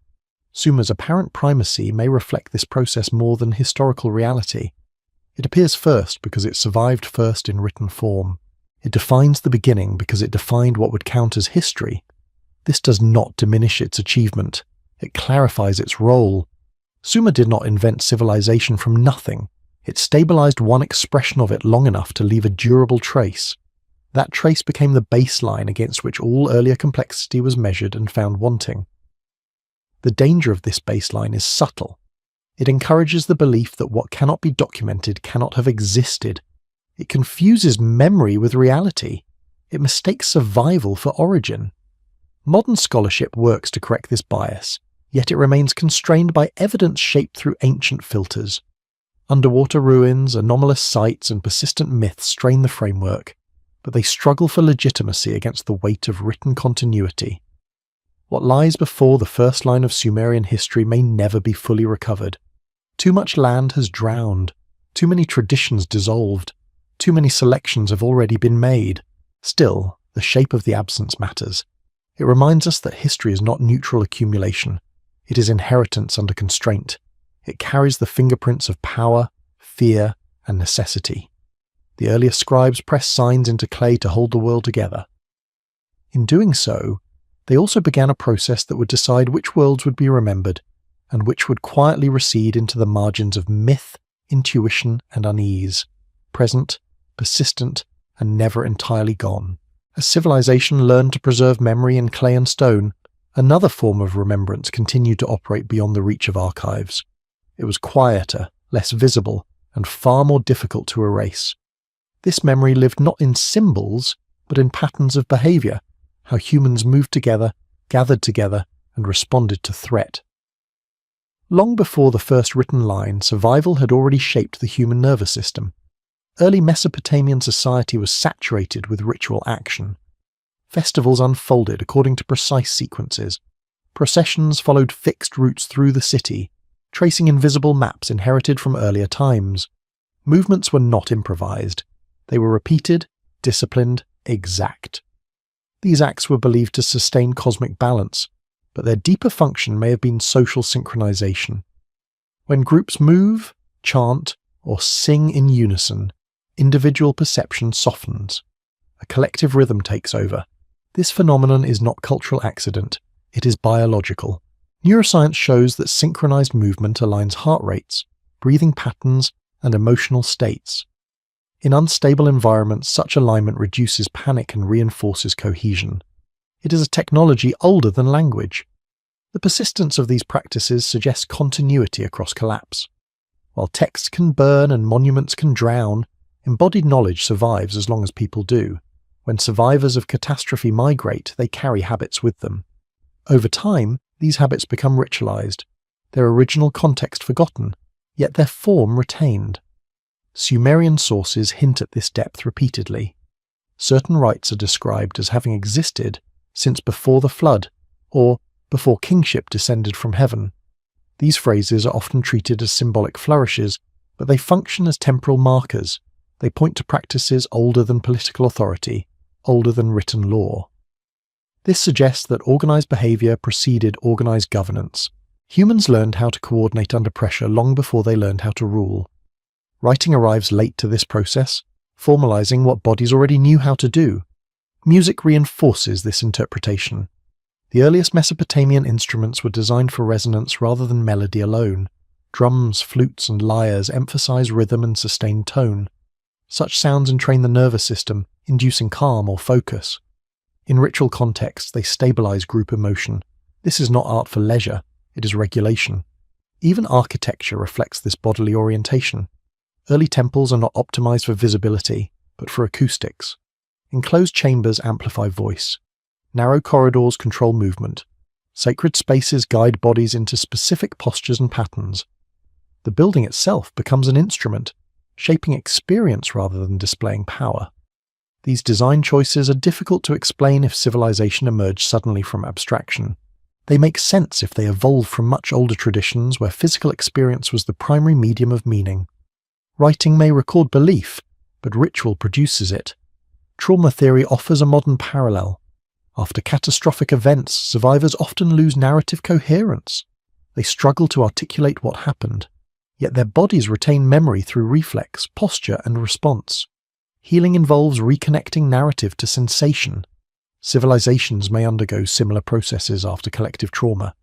Sumer's apparent primacy may reflect this process more than historical reality. It appears first because it survived first in written form. It defines the beginning because it defined what would count as history. This does not diminish its achievement. It clarifies its role. Sumer did not invent civilization from nothing. It stabilized one expression of it long enough to leave a durable trace. That trace became the baseline against which all earlier complexity was measured and found wanting. The danger of this baseline is subtle. It encourages the belief that what cannot be documented cannot have existed. It confuses memory with reality. It mistakes survival for origin. Modern scholarship works to correct this bias, yet it remains constrained by evidence shaped through ancient filters. Underwater ruins, anomalous sites, and persistent myths strain the framework, but they struggle for legitimacy against the weight of written continuity. What lies before the first line of Sumerian history may never be fully recovered. Too much land has drowned, too many traditions dissolved, too many selections have already been made. Still, the shape of the absence matters. It reminds us that history is not neutral accumulation. It is inheritance under constraint. It carries the fingerprints of power, fear, and necessity. The earliest scribes pressed signs into clay to hold the world together. In doing so, they also began a process that would decide which worlds would be remembered, and which would quietly recede into the margins of myth, intuition, and unease, present, persistent, and never entirely gone. As civilization learned to preserve memory in clay and stone, another form of remembrance continued to operate beyond the reach of archives. It was quieter, less visible, and far more difficult to erase. This memory lived not in symbols, but in patterns of behavior, how humans moved together, gathered together, and responded to threat. Long before the first written line, survival had already shaped the human nervous system. Early Mesopotamian society was saturated with ritual action. Festivals unfolded according to precise sequences. Processions followed fixed routes through the city, tracing invisible maps inherited from earlier times. Movements were not improvised. They were repeated, disciplined, exact. These acts were believed to sustain cosmic balance, but their deeper function may have been social synchronization. When groups move, chant, or sing in unison, individual perception softens. A collective rhythm takes over. This phenomenon is not cultural accident, it is biological. Neuroscience shows that synchronized movement aligns heart rates, breathing patterns, and emotional states. In unstable environments, such alignment reduces panic and reinforces cohesion. It is a technology older than language. The persistence of these practices suggests continuity across collapse. While texts can burn and monuments can drown, embodied knowledge survives as long as people do. When survivors of catastrophe migrate, they carry habits with them. Over time, these habits become ritualized, their original context forgotten, yet their form retained. Sumerian sources hint at this depth repeatedly. Certain rites are described as having existed since before the flood, or before kingship descended from heaven. These phrases are often treated as symbolic flourishes, but they function as temporal markers. They point to practices older than political authority, older than written law. This suggests that organized behavior preceded organized governance. Humans learned how to coordinate under pressure long before they learned how to rule. Writing arrives late to this process, formalizing what bodies already knew how to do. Music reinforces this interpretation. The earliest Mesopotamian instruments were designed for resonance rather than melody alone. Drums, flutes, and lyres emphasize rhythm and sustained tone. Such sounds entrain the nervous system, inducing calm or focus. In ritual contexts, they stabilize group emotion. This is not art for leisure, it is regulation. Even architecture reflects this bodily orientation. Early temples are not optimized for visibility, but for acoustics. Enclosed chambers amplify voice. Narrow corridors control movement. Sacred spaces guide bodies into specific postures and patterns. The building itself becomes an instrument, shaping experience rather than displaying power. These design choices are difficult to explain if civilization emerged suddenly from abstraction. They make sense if they evolved from much older traditions where physical experience was the primary medium of meaning. Writing may record belief, but ritual produces it. Trauma theory offers a modern parallel. After catastrophic events, survivors often lose narrative coherence. They struggle to articulate what happened, yet their bodies retain memory through reflex, posture, and response. Healing involves reconnecting narrative to sensation. Civilizations may undergo similar processes after collective trauma.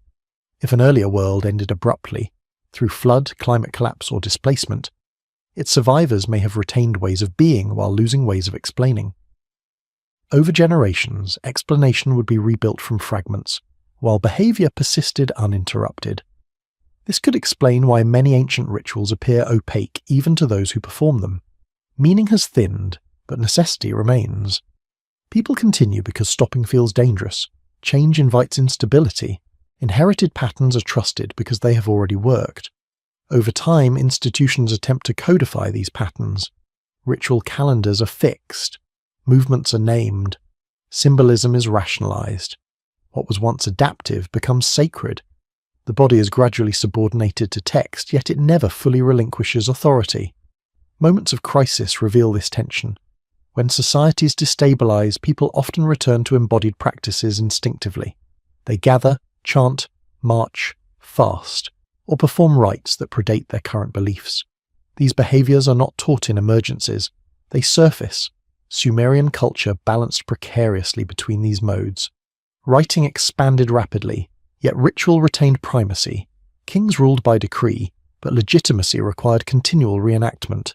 If an earlier world ended abruptly, through flood, climate collapse, or displacement, its survivors may have retained ways of being while losing ways of explaining. Over generations, explanation would be rebuilt from fragments, while behavior persisted uninterrupted. This could explain why many ancient rituals appear opaque even to those who perform them. Meaning has thinned, but necessity remains. People continue because stopping feels dangerous. Change invites instability. Inherited patterns are trusted because they have already worked. Over time, institutions attempt to codify these patterns. Ritual calendars are fixed. Movements are named. Symbolism is rationalized. What was once adaptive becomes sacred. The body is gradually subordinated to text, yet it never fully relinquishes authority. Moments of crisis reveal this tension. When societies destabilize, people often return to embodied practices instinctively. They gather, chant, march, fast, or perform rites that predate their current beliefs. These behaviors are not taught in emergencies. They surface. Sumerian culture balanced precariously between these modes. Writing expanded rapidly, yet ritual retained primacy. Kings ruled by decree, but legitimacy required continual reenactment.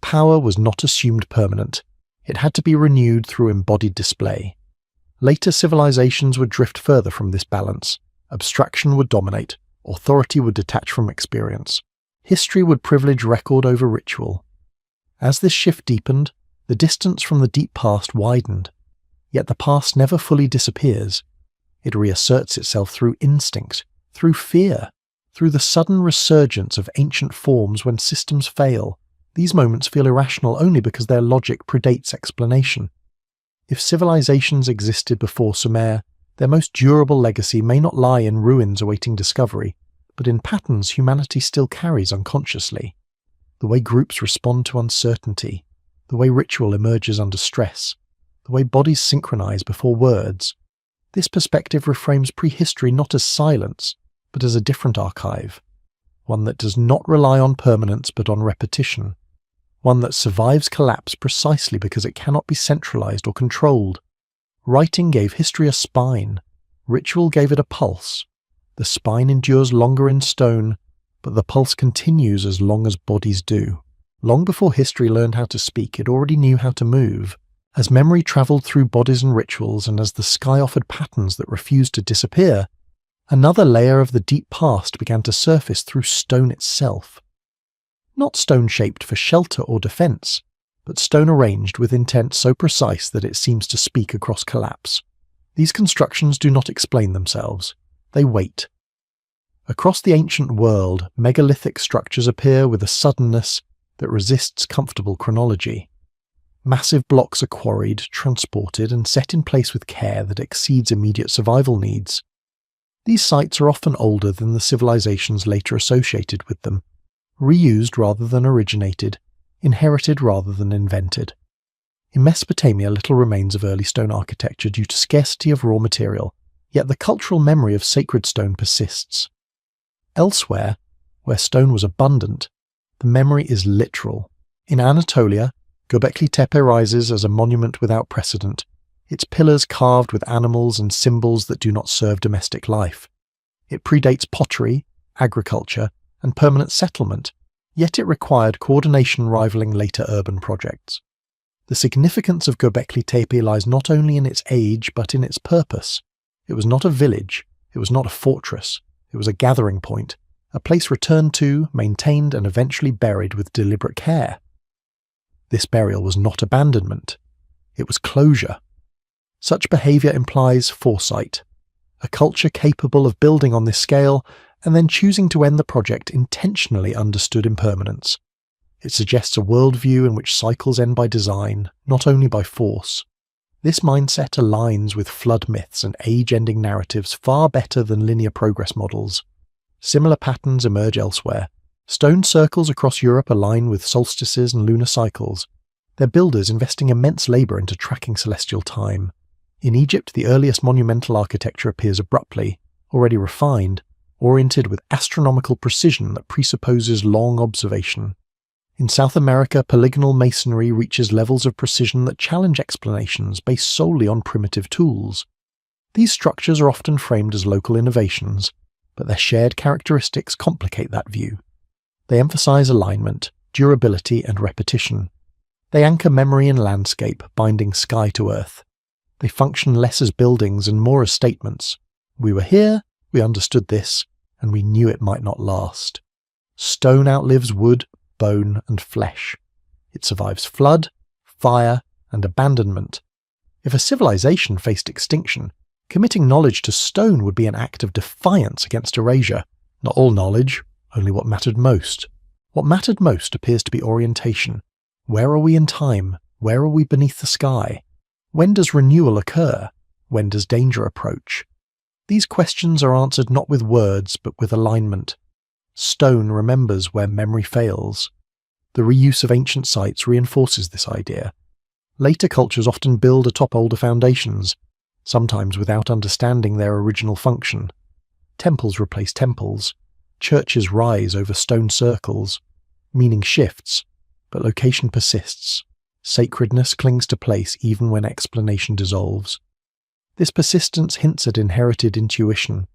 Power was not assumed permanent. It had to be renewed through embodied display. Later civilizations would drift further from this balance. Abstraction would dominate. Authority would detach from experience. History would privilege record over ritual. As this shift deepened, the distance from the deep past widened. Yet the past never fully disappears. It reasserts itself through instinct, through fear, through the sudden resurgence of ancient forms when systems fail. These moments feel irrational only because their logic predates explanation. If civilizations existed before Sumer, their most durable legacy may not lie in ruins awaiting discovery, but in patterns humanity still carries unconsciously. The way groups respond to uncertainty, the way ritual emerges under stress, the way bodies synchronize before words. This perspective reframes prehistory not as silence, but as a different archive, one that does not rely on permanence but on repetition, one that survives collapse precisely because it cannot be centralized or controlled. Writing gave history a spine, ritual gave it a pulse. The spine endures longer in stone, but the pulse continues as long as bodies do. Long before history learned how to speak, it already knew how to move. As memory traveled through bodies and rituals, and as the sky offered patterns that refused to disappear, another layer of the deep past began to surface through stone itself. Not stone shaped for shelter or defense, but stone arranged with intent so precise that it seems to speak across collapse. These constructions do not explain themselves. They wait. Across the ancient world, megalithic structures appear with a suddenness that resists comfortable chronology. Massive blocks are quarried, transported, and set in place with care that exceeds immediate survival needs. These sites are often older than the civilizations later associated with them, reused rather than originated, inherited rather than invented. In Mesopotamia, little remains of early stone architecture due to scarcity of raw material, yet the cultural memory of sacred stone persists. Elsewhere, where stone was abundant, the memory is literal. In Anatolia, Göbekli Tepe rises as a monument without precedent, its pillars carved with animals and symbols that do not serve domestic life. It predates pottery, agriculture, and permanent settlement, yet it required coordination rivaling later urban projects. The significance of Göbekli Tepe lies not only in its age but in its purpose. It was not a village, it was not a fortress, it was a gathering point, a place returned to, maintained, and eventually buried with deliberate care. This burial was not abandonment, it was closure. Such behaviour implies foresight, a culture capable of building on this scale and then choosing to end the project intentionally understood impermanence. It suggests a worldview in which cycles end by design, not only by force. This mindset aligns with flood myths and age-ending narratives far better than linear progress models. Similar patterns emerge elsewhere. Stone circles across Europe align with solstices and lunar cycles, their builders investing immense labour into tracking celestial time. In Egypt, the earliest monumental architecture appears abruptly, already refined, oriented with astronomical precision that presupposes long observation. In South America, polygonal masonry reaches levels of precision that challenge explanations based solely on primitive tools. These structures are often framed as local innovations, but their shared characteristics complicate that view. They emphasize alignment, durability, and repetition. They anchor memory in landscape, binding sky to earth. They function less as buildings and more as statements. We were here, we understood this, and we knew it might not last. Stone outlives wood, bone, and flesh. It survives flood, fire, and abandonment. If a civilization faced extinction, committing knowledge to stone would be an act of defiance against erasure. Not all knowledge, only what mattered most. What mattered most appears to be orientation. Where are we in time? Where are we beneath the sky? When does renewal occur? When does danger approach? These questions are answered not with words, but with alignment. Stone remembers where memory fails. The reuse of ancient sites reinforces this idea. Later cultures often build atop older foundations, sometimes without understanding their original function. Temples replace temples. Churches rise over stone circles. Meaning shifts, but location persists. Sacredness clings to place even when explanation dissolves. This persistence hints at inherited intuition.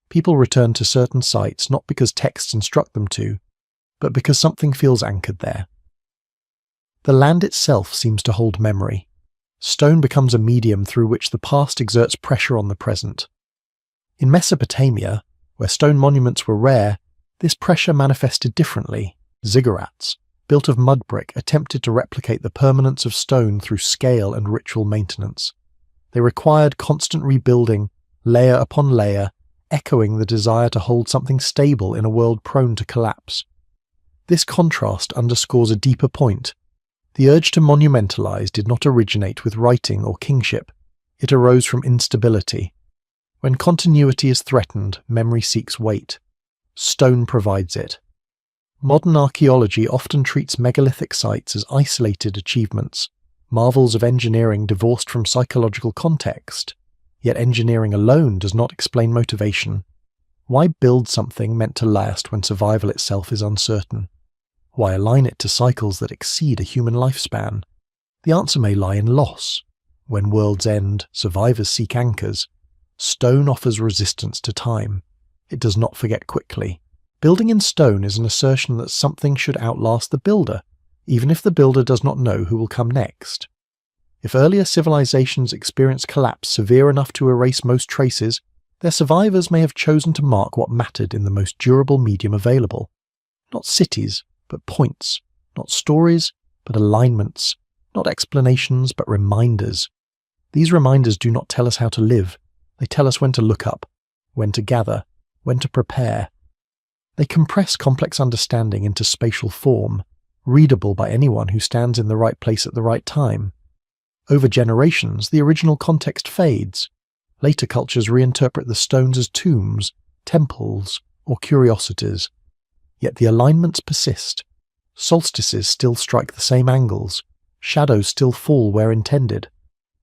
People return to certain sites not because texts instruct them to, but because something feels anchored there. The land itself seems to hold memory. Stone becomes a medium through which the past exerts pressure on the present. In Mesopotamia, where stone monuments were rare, this pressure manifested differently. Ziggurats, built of mud brick, attempted to replicate the permanence of stone through scale and ritual maintenance. They required constant rebuilding, layer upon layer, echoing the desire to hold something stable in a world prone to collapse. This contrast underscores a deeper point. The urge to monumentalize did not originate with writing or kingship. It arose from instability. When continuity is threatened, memory seeks weight. Stone provides it. Modern archaeology often treats megalithic sites as isolated achievements, marvels of engineering divorced from psychological context. Yet engineering alone does not explain motivation. Why build something meant to last when survival itself is uncertain? Why align it to cycles that exceed a human lifespan? The answer may lie in loss. When worlds end, survivors seek anchors. Stone offers resistance to time. It does not forget quickly. Building in stone is an assertion that something should outlast the builder, even if the builder does not know who will come next. If earlier civilizations experienced collapse severe enough to erase most traces, their survivors may have chosen to mark what mattered in the most durable medium available. Not cities, but points. Not stories, but alignments. Not explanations, but reminders. These reminders do not tell us how to live. They tell us when to look up, when to gather, when to prepare. They compress complex understanding into spatial form, readable by anyone who stands in the right place at the right time. Over generations, the original context fades. Later cultures reinterpret the stones as tombs, temples, or curiosities. Yet the alignments persist. Solstices still strike the same angles. Shadows still fall where intended.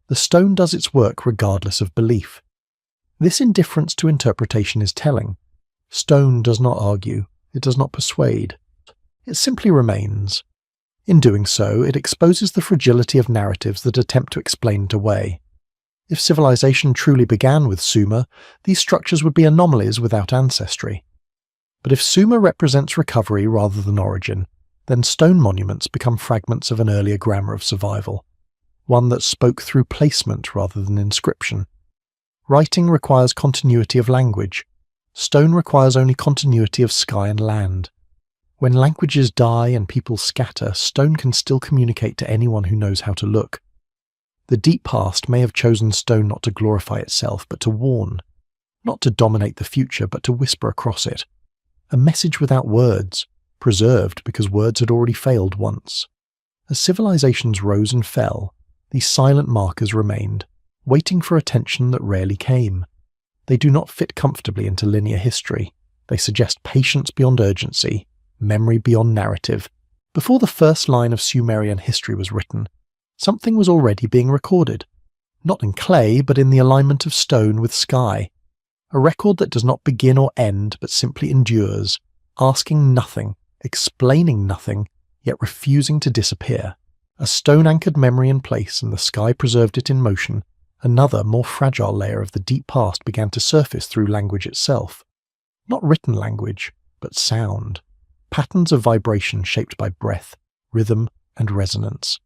The stone does its work regardless of belief. This indifference to interpretation is telling. Stone does not argue, it does not persuade. It simply remains. In doing so, it exposes the fragility of narratives that attempt to explain it away. If civilization truly began with Sumer, these structures would be anomalies without ancestry. But if Sumer represents recovery rather than origin, then stone monuments become fragments of an earlier grammar of survival, one that spoke through placement rather than inscription. Writing requires continuity of language. Stone requires only continuity of sky and land. When languages die and people scatter, stone can still communicate to anyone who knows how to look. The deep past may have chosen stone not to glorify itself, but to warn. Not to dominate the future, but to whisper across it. A message without words, preserved because words had already failed once. As civilizations rose and fell, these silent markers remained, waiting for attention that rarely came. They do not fit comfortably into linear history. They suggest patience beyond urgency, memory beyond narrative. Before the first line of Sumerian history was written, something was already being recorded. Not in clay, but in the alignment of stone with sky. A record that does not begin or end, but simply endures, asking nothing, explaining nothing, yet refusing to disappear. A stone-anchored memory in place, and the sky preserved it in motion. Another, more fragile layer of the deep past began to surface through language itself. Not written language, but sound. Patterns of vibration shaped by breath, rhythm, and resonance.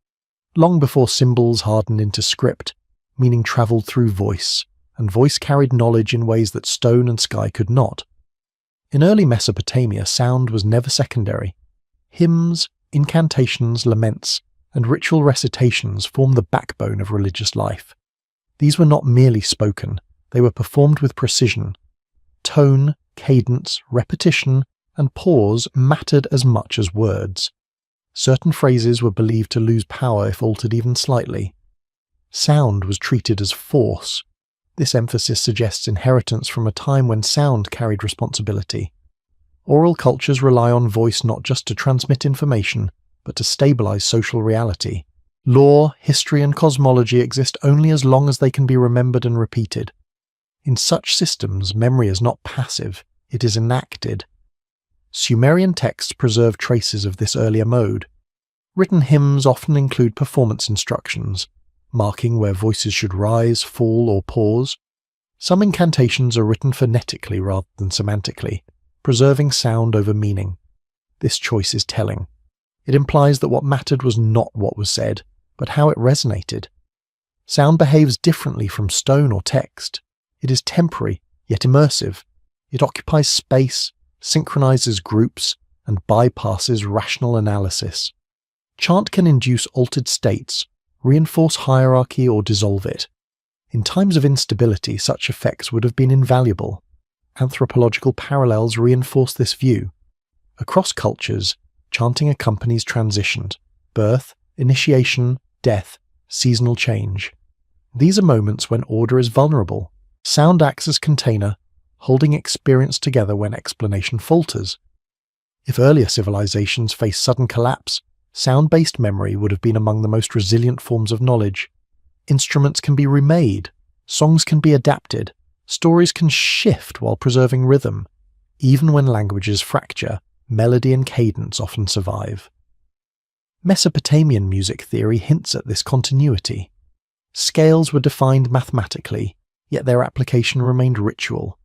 Long before symbols hardened into script, meaning travelled through voice, and voice carried knowledge in ways that stone and sky could not. In early Mesopotamia, sound was never secondary. Hymns, incantations, laments, and ritual recitations formed the backbone of religious life. These were not merely spoken, they were performed with precision. Tone, cadence, repetition, and pause mattered as much as words. Certain phrases were believed to lose power if altered even slightly. Sound was treated as force. This emphasis suggests inheritance from a time when sound carried responsibility. Oral cultures rely on voice not just to transmit information, but to stabilize social reality. Law, history, and cosmology exist only as long as they can be remembered and repeated. In such systems, memory is not passive, it is enacted. Sumerian texts preserve traces of this earlier mode. Written hymns often include performance instructions, marking where voices should rise, fall, or pause. Some incantations are written phonetically rather than semantically, preserving sound over meaning. This choice is telling. It implies that what mattered was not what was said, but how it resonated. Sound behaves differently from stone or text. It is temporary, yet immersive. It occupies space, synchronizes groups, and bypasses rational analysis. Chant can induce altered states, reinforce hierarchy, or dissolve it. In times of instability, such effects would have been invaluable. Anthropological parallels reinforce this view. Across cultures, chanting accompanies transitions: birth, initiation, death, seasonal change. These are moments when order is vulnerable. Sound acts as container, holding experience together when explanation falters. If earlier civilizations faced sudden collapse, sound-based memory would have been among the most resilient forms of knowledge. Instruments can be remade, songs can be adapted, stories can shift while preserving rhythm. Even when languages fracture, melody and cadence often survive. Mesopotamian music theory hints at this continuity. Scales were defined mathematically, yet their application remained ritual.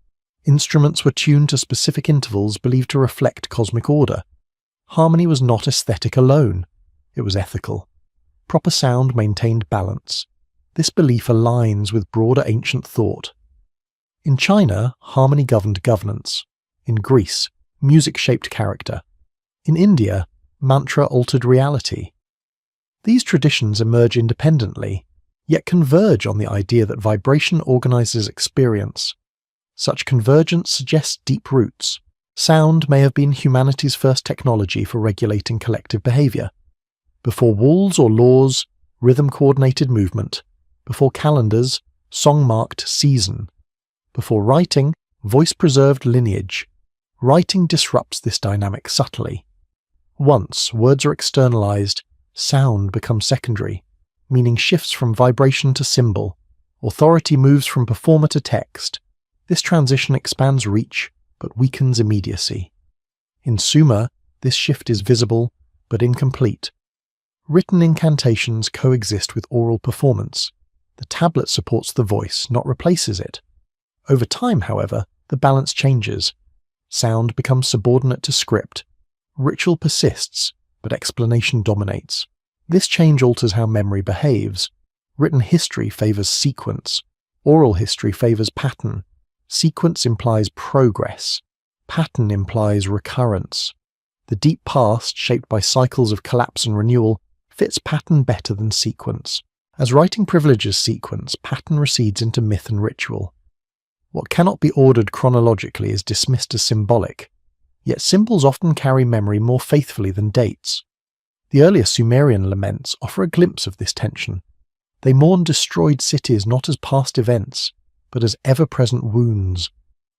Instruments were tuned to specific intervals believed to reflect cosmic order. Harmony was not aesthetic alone, it was ethical. Proper sound maintained balance. This belief aligns with broader ancient thought. In China, harmony governed governance. In Greece, music shaped character. In India, mantra altered reality. These traditions emerge independently, yet converge on the idea that vibration organizes experience. Such convergence suggests deep roots. Sound may have been humanity's first technology for regulating collective behavior. Before walls or laws, rhythm coordinated movement. Before calendars, song marked season. Before writing, voice preserved lineage. Writing disrupts this dynamic subtly. Once words are externalized, Sound becomes secondary, meaning shifts from vibration to symbol. Authority moves from performer to text. This transition expands reach, but weakens immediacy. In Sumer, this shift is visible, but incomplete. Written incantations coexist with oral performance. The tablet supports the voice, not replaces it. Over time, however, the balance changes. Sound becomes subordinate to script. Ritual persists, but explanation dominates. This change alters how memory behaves. Written history favors sequence. Oral history favors pattern. Sequence implies progress. Pattern implies recurrence. The deep past, shaped by cycles of collapse and renewal, fits pattern better than sequence. As writing privileges sequence, pattern recedes into myth and ritual. What cannot be ordered chronologically is dismissed as symbolic, yet symbols often carry memory more faithfully than dates. The earlier Sumerian laments offer a glimpse of this tension. They mourn destroyed cities not as past events, but as ever-present wounds.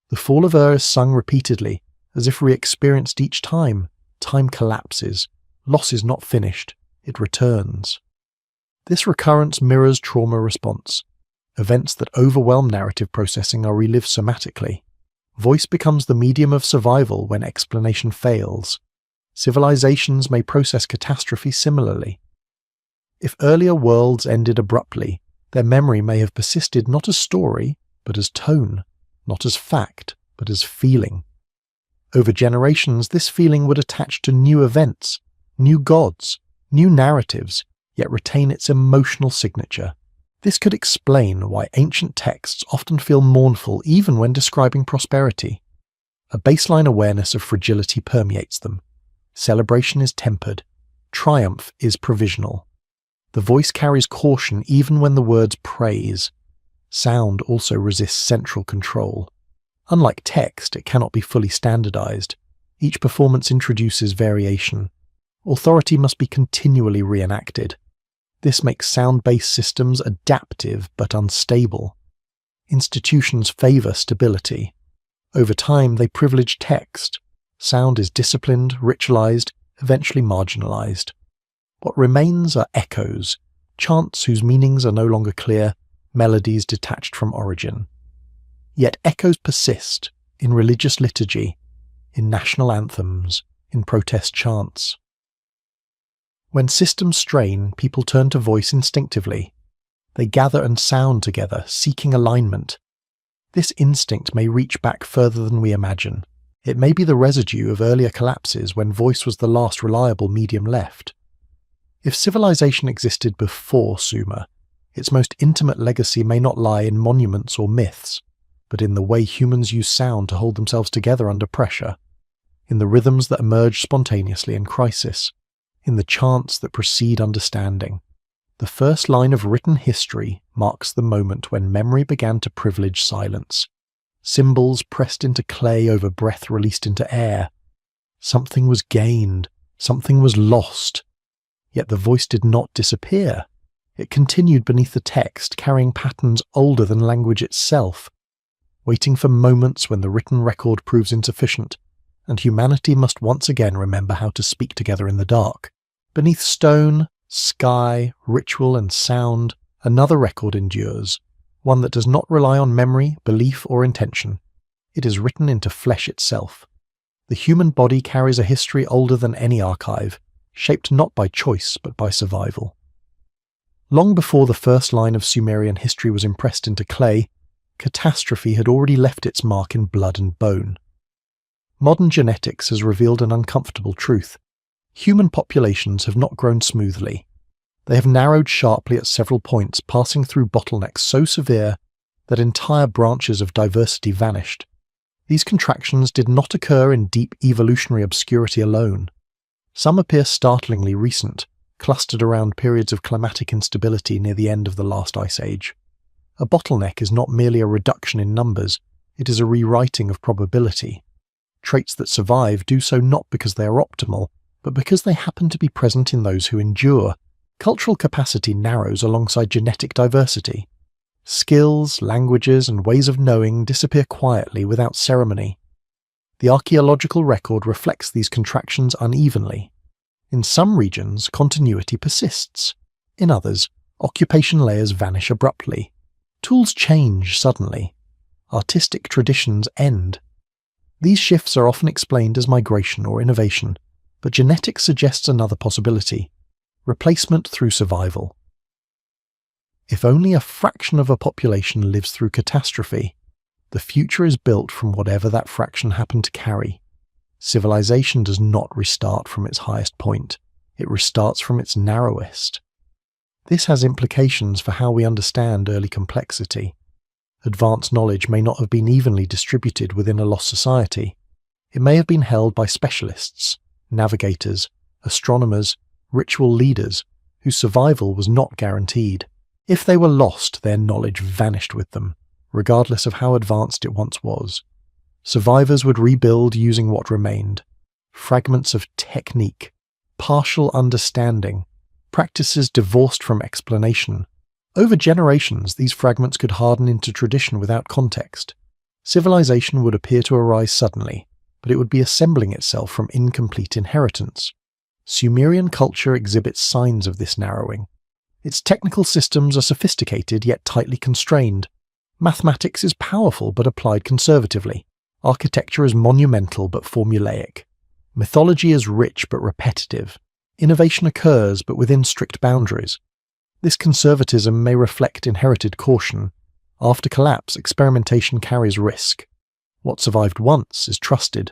The fall of Ur is sung repeatedly, as if re-experienced each time. Time collapses. Loss is not finished. It returns. This recurrence mirrors trauma response. Events that overwhelm narrative processing are relived somatically. Voice becomes the medium of survival when explanation fails. Civilizations may process catastrophe similarly. If earlier worlds ended abruptly, their memory may have persisted not as story, but as tone, not as fact, but as feeling. Over generations, this feeling would attach to new events, new gods, new narratives, yet retain its emotional signature. This could explain why ancient texts often feel mournful even when describing prosperity. A baseline awareness of fragility permeates them. Celebration is tempered. Triumph is provisional. The voice carries caution even when the words praise. Sound also resists central control. Unlike text, it cannot be fully standardized. Each performance introduces variation. Authority must be continually reenacted. This makes sound-based systems adaptive but unstable. Institutions favor stability. Over time, they privilege text. Sound is disciplined, ritualized, eventually marginalized. What remains are echoes, chants whose meanings are no longer clear, melodies detached from origin. Yet echoes persist in religious liturgy, in national anthems, in protest chants. When systems strain, people turn to voice instinctively. They gather and sound together, seeking alignment. This instinct may reach back further than we imagine. It may be the residue of earlier collapses when voice was the last reliable medium left. If civilization existed before Sumer, its most intimate legacy may not lie in monuments or myths, but in the way humans use sound to hold themselves together under pressure, in the rhythms that emerge spontaneously in crisis, in the chants that precede understanding. The first line of written history marks the moment when memory began to privilege silence. Symbols pressed into clay over breath released into air. Something was gained, something was lost. Yet the voice did not disappear. It continued beneath the text, carrying patterns older than language itself, waiting for moments when the written record proves insufficient, and humanity must once again remember how to speak together in the dark. Beneath stone, sky, ritual, and sound, another record endures, one that does not rely on memory, belief, or intention. It is written into flesh itself. The human body carries a history older than any archive, shaped not by choice but by survival. Long before the first line of Sumerian history was impressed into clay, catastrophe had already left its mark in blood and bone. Modern genetics has revealed an uncomfortable truth. Human populations have not grown smoothly. They have narrowed sharply at several points, passing through bottlenecks so severe that entire branches of diversity vanished. These contractions did not occur in deep evolutionary obscurity alone. Some appear startlingly recent, clustered around periods of climatic instability near the end of the last ice age. A bottleneck is not merely a reduction in numbers, it is a rewriting of probability. Traits that survive do so not because they are optimal, but because they happen to be present in those who endure. Cultural capacity narrows alongside genetic diversity. Skills, languages, and ways of knowing disappear quietly without ceremony. The archaeological record reflects these contractions unevenly. In some regions, continuity persists. In others, occupation layers vanish abruptly. Tools change suddenly. Artistic traditions end. These shifts are often explained as migration or innovation, but genetics suggests another possibility: replacement through survival. If only a fraction of a population lives through catastrophe, the future is built from whatever that fraction happened to carry. Civilization does not restart from its highest point, it restarts from its narrowest. This has implications for how we understand early complexity. Advanced knowledge may not have been evenly distributed within a lost society. It may have been held by specialists, navigators, astronomers, ritual leaders, whose survival was not guaranteed. If they were lost, their knowledge vanished with them, regardless of how advanced it once was. Survivors would rebuild using what remained: fragments of technique, partial understanding, practices divorced from explanation. Over generations, these fragments could harden into tradition without context. Civilization would appear to arise suddenly, but it would be assembling itself from incomplete inheritance. Sumerian culture exhibits signs of this narrowing. Its technical systems are sophisticated yet tightly constrained. Mathematics is powerful but applied conservatively. Architecture is monumental but formulaic. Mythology is rich but repetitive. Innovation occurs but within strict boundaries. This conservatism may reflect inherited caution. After collapse, experimentation carries risk. What survived once is trusted.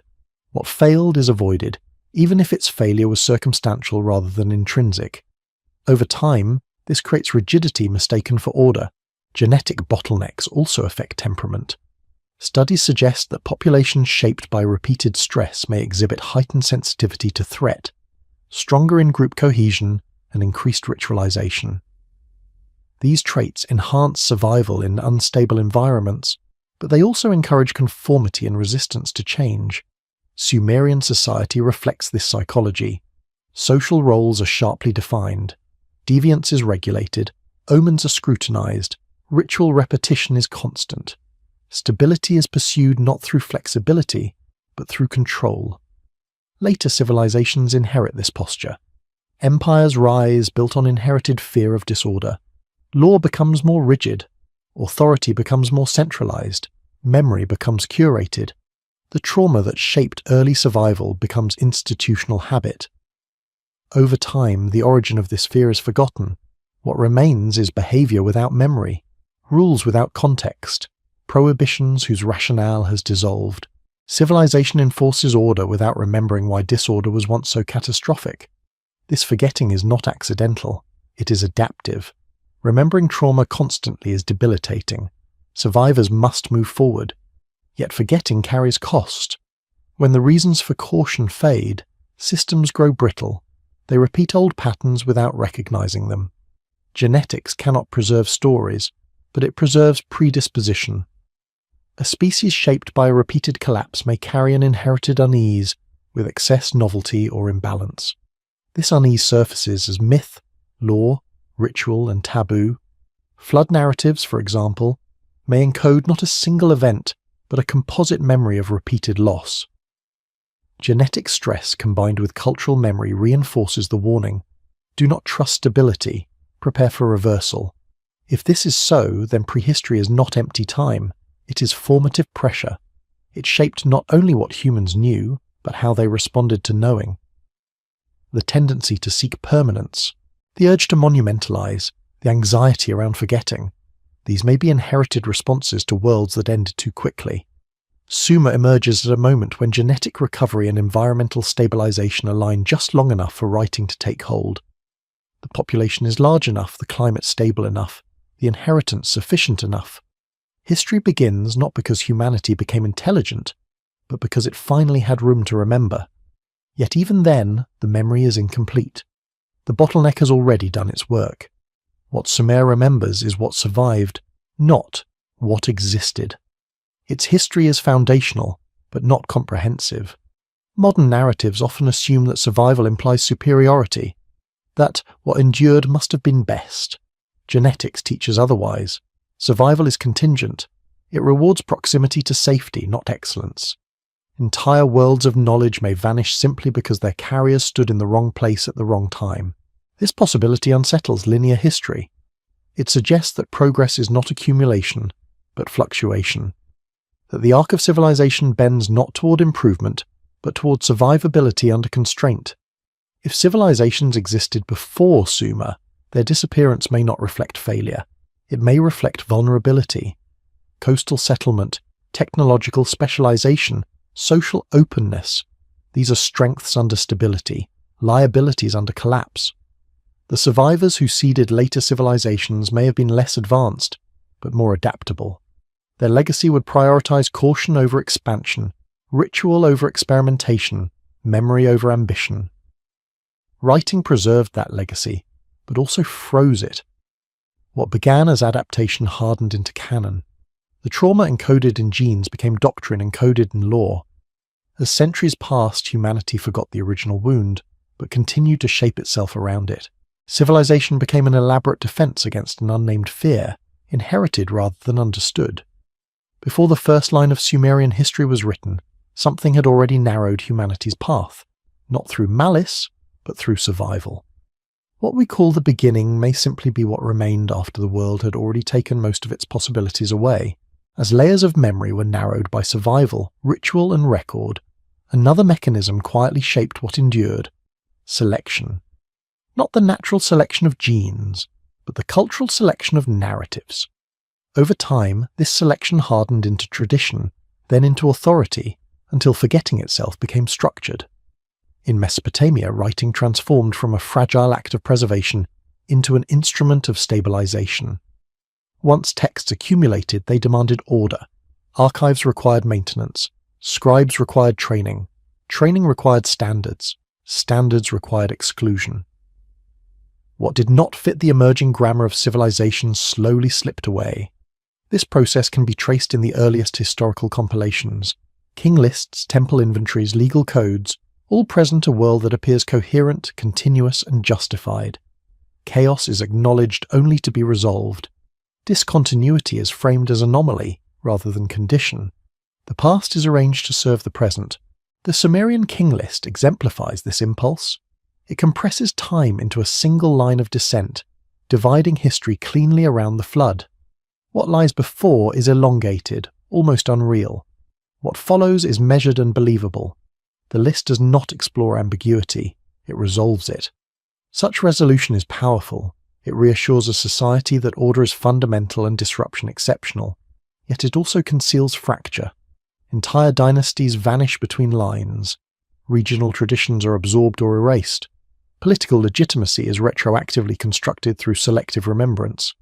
What failed is avoided, even if its failure was circumstantial rather than intrinsic. Over time, this creates rigidity mistaken for order. Genetic bottlenecks also affect temperament. Studies suggest that populations shaped by repeated stress may exhibit heightened sensitivity to threat, stronger in-group cohesion, and increased ritualization. These traits enhance survival in unstable environments, but they also encourage conformity and resistance to change. Sumerian society reflects this psychology. Social roles are sharply defined. Deviance is regulated. Omens are scrutinized. Ritual repetition is constant. Stability is pursued not through flexibility, but through control. Later civilizations inherit this posture. Empires rise built on inherited fear of disorder. Law becomes more rigid. Authority becomes more centralized. Memory becomes curated. The trauma that shaped early survival becomes institutional habit. Over time, the origin of this fear is forgotten. What remains is behavior without memory, rules without context, prohibitions whose rationale has dissolved. Civilization enforces order without remembering why disorder was once so catastrophic. This forgetting is not accidental, it is adaptive. Remembering trauma constantly is debilitating. Survivors must move forward. Yet forgetting carries cost. When the reasons for caution fade, systems grow brittle. They repeat old patterns without recognizing them. Genetics cannot preserve stories, but it preserves predisposition. A species shaped by a repeated collapse may carry an inherited unease with excess novelty or imbalance. This unease surfaces as myth, lore, ritual, and taboo. Flood narratives, for example, may encode not a single event, but a composite memory of repeated loss. Genetic stress combined with cultural memory reinforces the warning: do not trust stability, prepare for reversal. If this is so, then prehistory is not empty time, it is formative pressure. It shaped not only what humans knew, but how they responded to knowing. The tendency to seek permanence, the urge to monumentalize, the anxiety around forgetting, these may be inherited responses to worlds that ended too quickly. Sumer emerges at a moment when genetic recovery and environmental stabilization align just long enough for writing to take hold. The population is large enough, the climate stable enough, the inheritance sufficient enough. History begins not because humanity became intelligent, but because it finally had room to remember. Yet even then, the memory is incomplete. The bottleneck has already done its work. What Sumer remembers is what survived, not what existed. Its history is foundational, but not comprehensive. Modern narratives often assume that survival implies superiority, that what endured must have been best. Genetics teaches otherwise. Survival is contingent. It rewards proximity to safety, not excellence. Entire worlds of knowledge may vanish simply because their carriers stood in the wrong place at the wrong time. This possibility unsettles linear history. It suggests that progress is not accumulation, but fluctuation. That the arc of civilization bends not toward improvement, but toward survivability under constraint. If civilizations existed before Sumer, their disappearance may not reflect failure. It may reflect vulnerability. Coastal settlement, technological specialization, social openness. These are strengths under stability, liabilities under collapse. The survivors who seeded later civilizations may have been less advanced, but more adaptable. Their legacy would prioritize caution over expansion, ritual over experimentation, memory over ambition. Writing preserved that legacy, but also froze it. What began as adaptation hardened into canon. The trauma encoded in genes became doctrine encoded in law. As centuries passed, humanity forgot the original wound, but continued to shape itself around it. Civilization became an elaborate defense against an unnamed fear, inherited rather than understood. Before the first line of Sumerian history was written, something had already narrowed humanity's path, not through malice, but through survival. What we call the beginning may simply be what remained after the world had already taken most of its possibilities away. As layers of memory were narrowed by survival, ritual and record, another mechanism quietly shaped what endured: selection. Not the natural selection of genes, but the cultural selection of narratives. Over time, this selection hardened into tradition, then into authority, until forgetting itself became structured. In Mesopotamia, writing transformed from a fragile act of preservation into an instrument of stabilization. Once texts accumulated, they demanded order. Archives required maintenance. Scribes required training. Training required standards. Standards required exclusion. What did not fit the emerging grammar of civilization slowly slipped away. This process can be traced in the earliest historical compilations. King lists, temple inventories, legal codes, all present a world that appears coherent, continuous, and justified. Chaos is acknowledged only to be resolved. Discontinuity is framed as anomaly, rather than condition. The past is arranged to serve the present. The Sumerian king list exemplifies this impulse. It compresses time into a single line of descent, dividing history cleanly around the flood. What lies before is elongated, almost unreal. What follows is measured and believable. The list does not explore ambiguity, it resolves it. Such resolution is powerful. It reassures a society that order is fundamental and disruption exceptional, yet it also conceals fracture. Entire dynasties vanish between lines. Regional traditions are absorbed or erased. Political legitimacy is retroactively constructed through selective remembrance.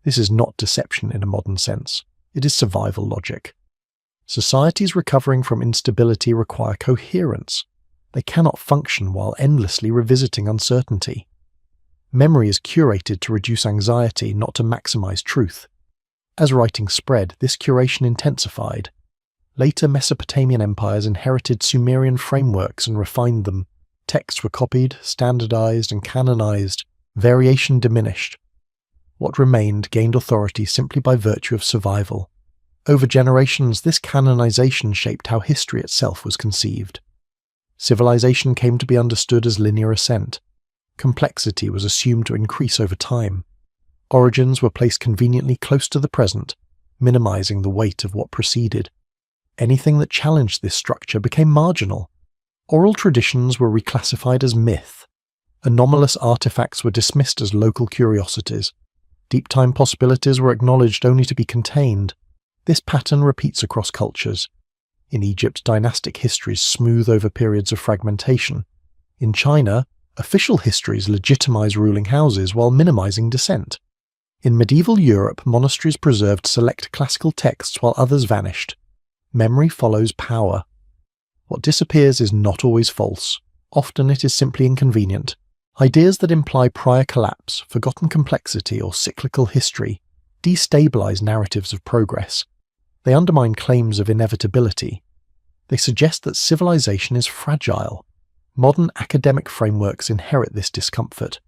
This is not deception in a modern sense. It is survival logic. Societies recovering from instability require coherence. They cannot function while endlessly revisiting uncertainty. Memory is curated to reduce anxiety, not to maximize truth. As writing spread, this curation intensified. Later Mesopotamian empires inherited Sumerian frameworks and refined them. Texts were copied, standardized, and canonized. Variation diminished. What remained gained authority simply by virtue of survival. Over generations, this canonization shaped how history itself was conceived. Civilization came to be understood as linear ascent. Complexity was assumed to increase over time. Origins were placed conveniently close to the present, minimizing the weight of what preceded. Anything that challenged this structure became marginal. Oral traditions were reclassified as myth. Anomalous artifacts were dismissed as local curiosities. Deep-time possibilities were acknowledged only to be contained. This pattern repeats across cultures. In Egypt, dynastic histories smooth over periods of fragmentation. In China, official histories legitimize ruling houses while minimizing dissent. In medieval Europe, monasteries preserved select classical texts while others vanished. Memory follows power. What disappears is not always false. Often it is simply inconvenient. Ideas that imply prior collapse, forgotten complexity, or cyclical history destabilize narratives of progress. They undermine claims of inevitability. They suggest that civilization is fragile. Modern academic frameworks inherit this discomfort.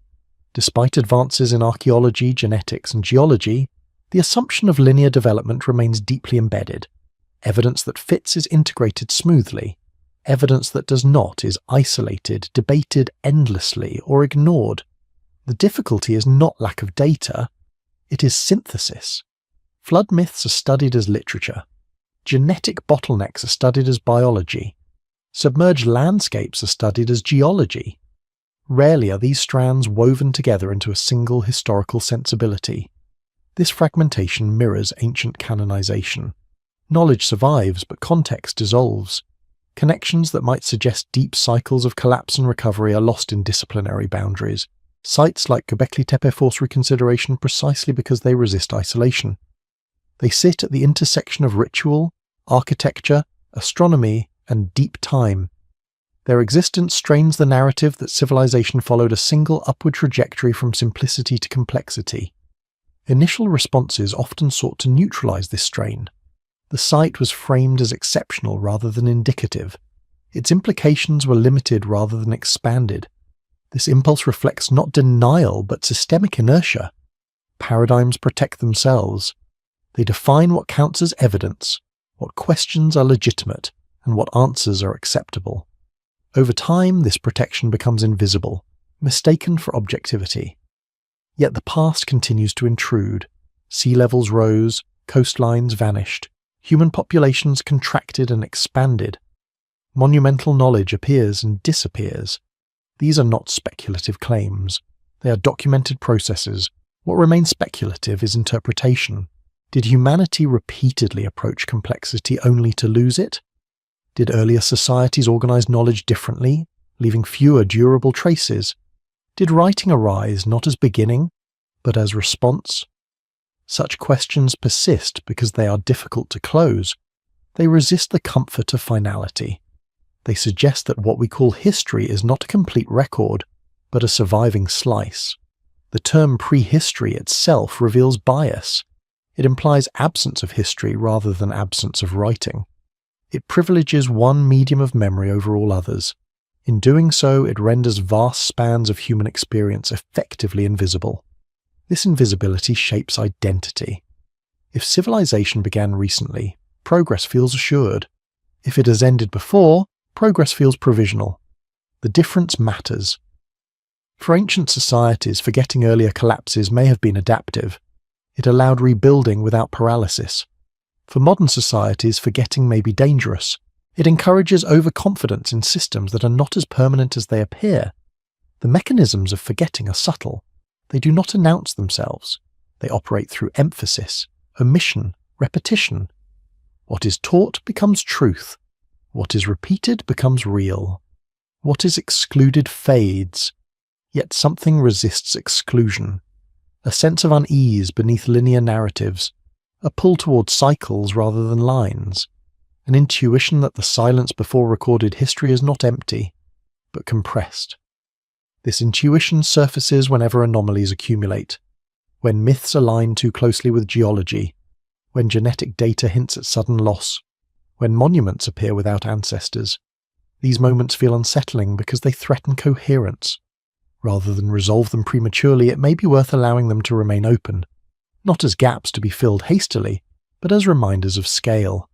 Despite advances in archaeology, genetics, and geology, the assumption of linear development remains deeply embedded. Evidence that fits is integrated smoothly. Evidence that does not is isolated, debated endlessly, or ignored. The difficulty is not lack of data, it is synthesis. Flood myths are studied as literature. Genetic bottlenecks are studied as biology. Submerged landscapes are studied as geology. Rarely are these strands woven together into a single historical sensibility. This fragmentation mirrors ancient canonization. Knowledge survives, but context dissolves. Connections that might suggest deep cycles of collapse and recovery are lost in disciplinary boundaries. Sites like Göbekli Tepe force reconsideration precisely because they resist isolation. They sit at the intersection of ritual, architecture, astronomy, and deep time. Their existence strains the narrative that civilization followed a single upward trajectory from simplicity to complexity. Initial responses often sought to neutralize this strain. The site was framed as exceptional rather than indicative. Its implications were limited rather than expanded. This impulse reflects not denial but systemic inertia. Paradigms protect themselves. They define what counts as evidence, what questions are legitimate, and what answers are acceptable. Over time, this protection becomes invisible, mistaken for objectivity. Yet the past continues to intrude. Sea levels rose, coastlines vanished, human populations contracted and expanded. Monumental knowledge appears and disappears. These are not speculative claims. They are documented processes. What remains speculative is interpretation. Did humanity repeatedly approach complexity only to lose it? Did earlier societies organize knowledge differently, leaving fewer durable traces? Did writing arise not as beginning, but as response? Such questions persist because they are difficult to close. They resist the comfort of finality. They suggest that what we call history is not a complete record, but a surviving slice. The term prehistory itself reveals bias. It implies absence of history rather than absence of writing. It privileges one medium of memory over all others. In doing so, it renders vast spans of human experience effectively invisible. This invisibility shapes identity. If civilization began recently, progress feels assured. If it has ended before, progress feels provisional. The difference matters. For ancient societies, forgetting earlier collapses may have been adaptive. It allowed rebuilding without paralysis. For modern societies, forgetting may be dangerous. It encourages overconfidence in systems that are not as permanent as they appear. The mechanisms of forgetting are subtle. They do not announce themselves. They operate through emphasis, omission, repetition. What is taught becomes truth. What is repeated becomes real. What is excluded fades. Yet something resists exclusion. A sense of unease beneath linear narratives. A pull towards cycles rather than lines. An intuition that the silence before recorded history is not empty, but compressed. This intuition surfaces whenever anomalies accumulate, when myths align too closely with geology, when genetic data hints at sudden loss, when monuments appear without ancestors. These moments feel unsettling because they threaten coherence. Rather than resolve them prematurely, it may be worth allowing them to remain open, not as gaps to be filled hastily, but as reminders of scale.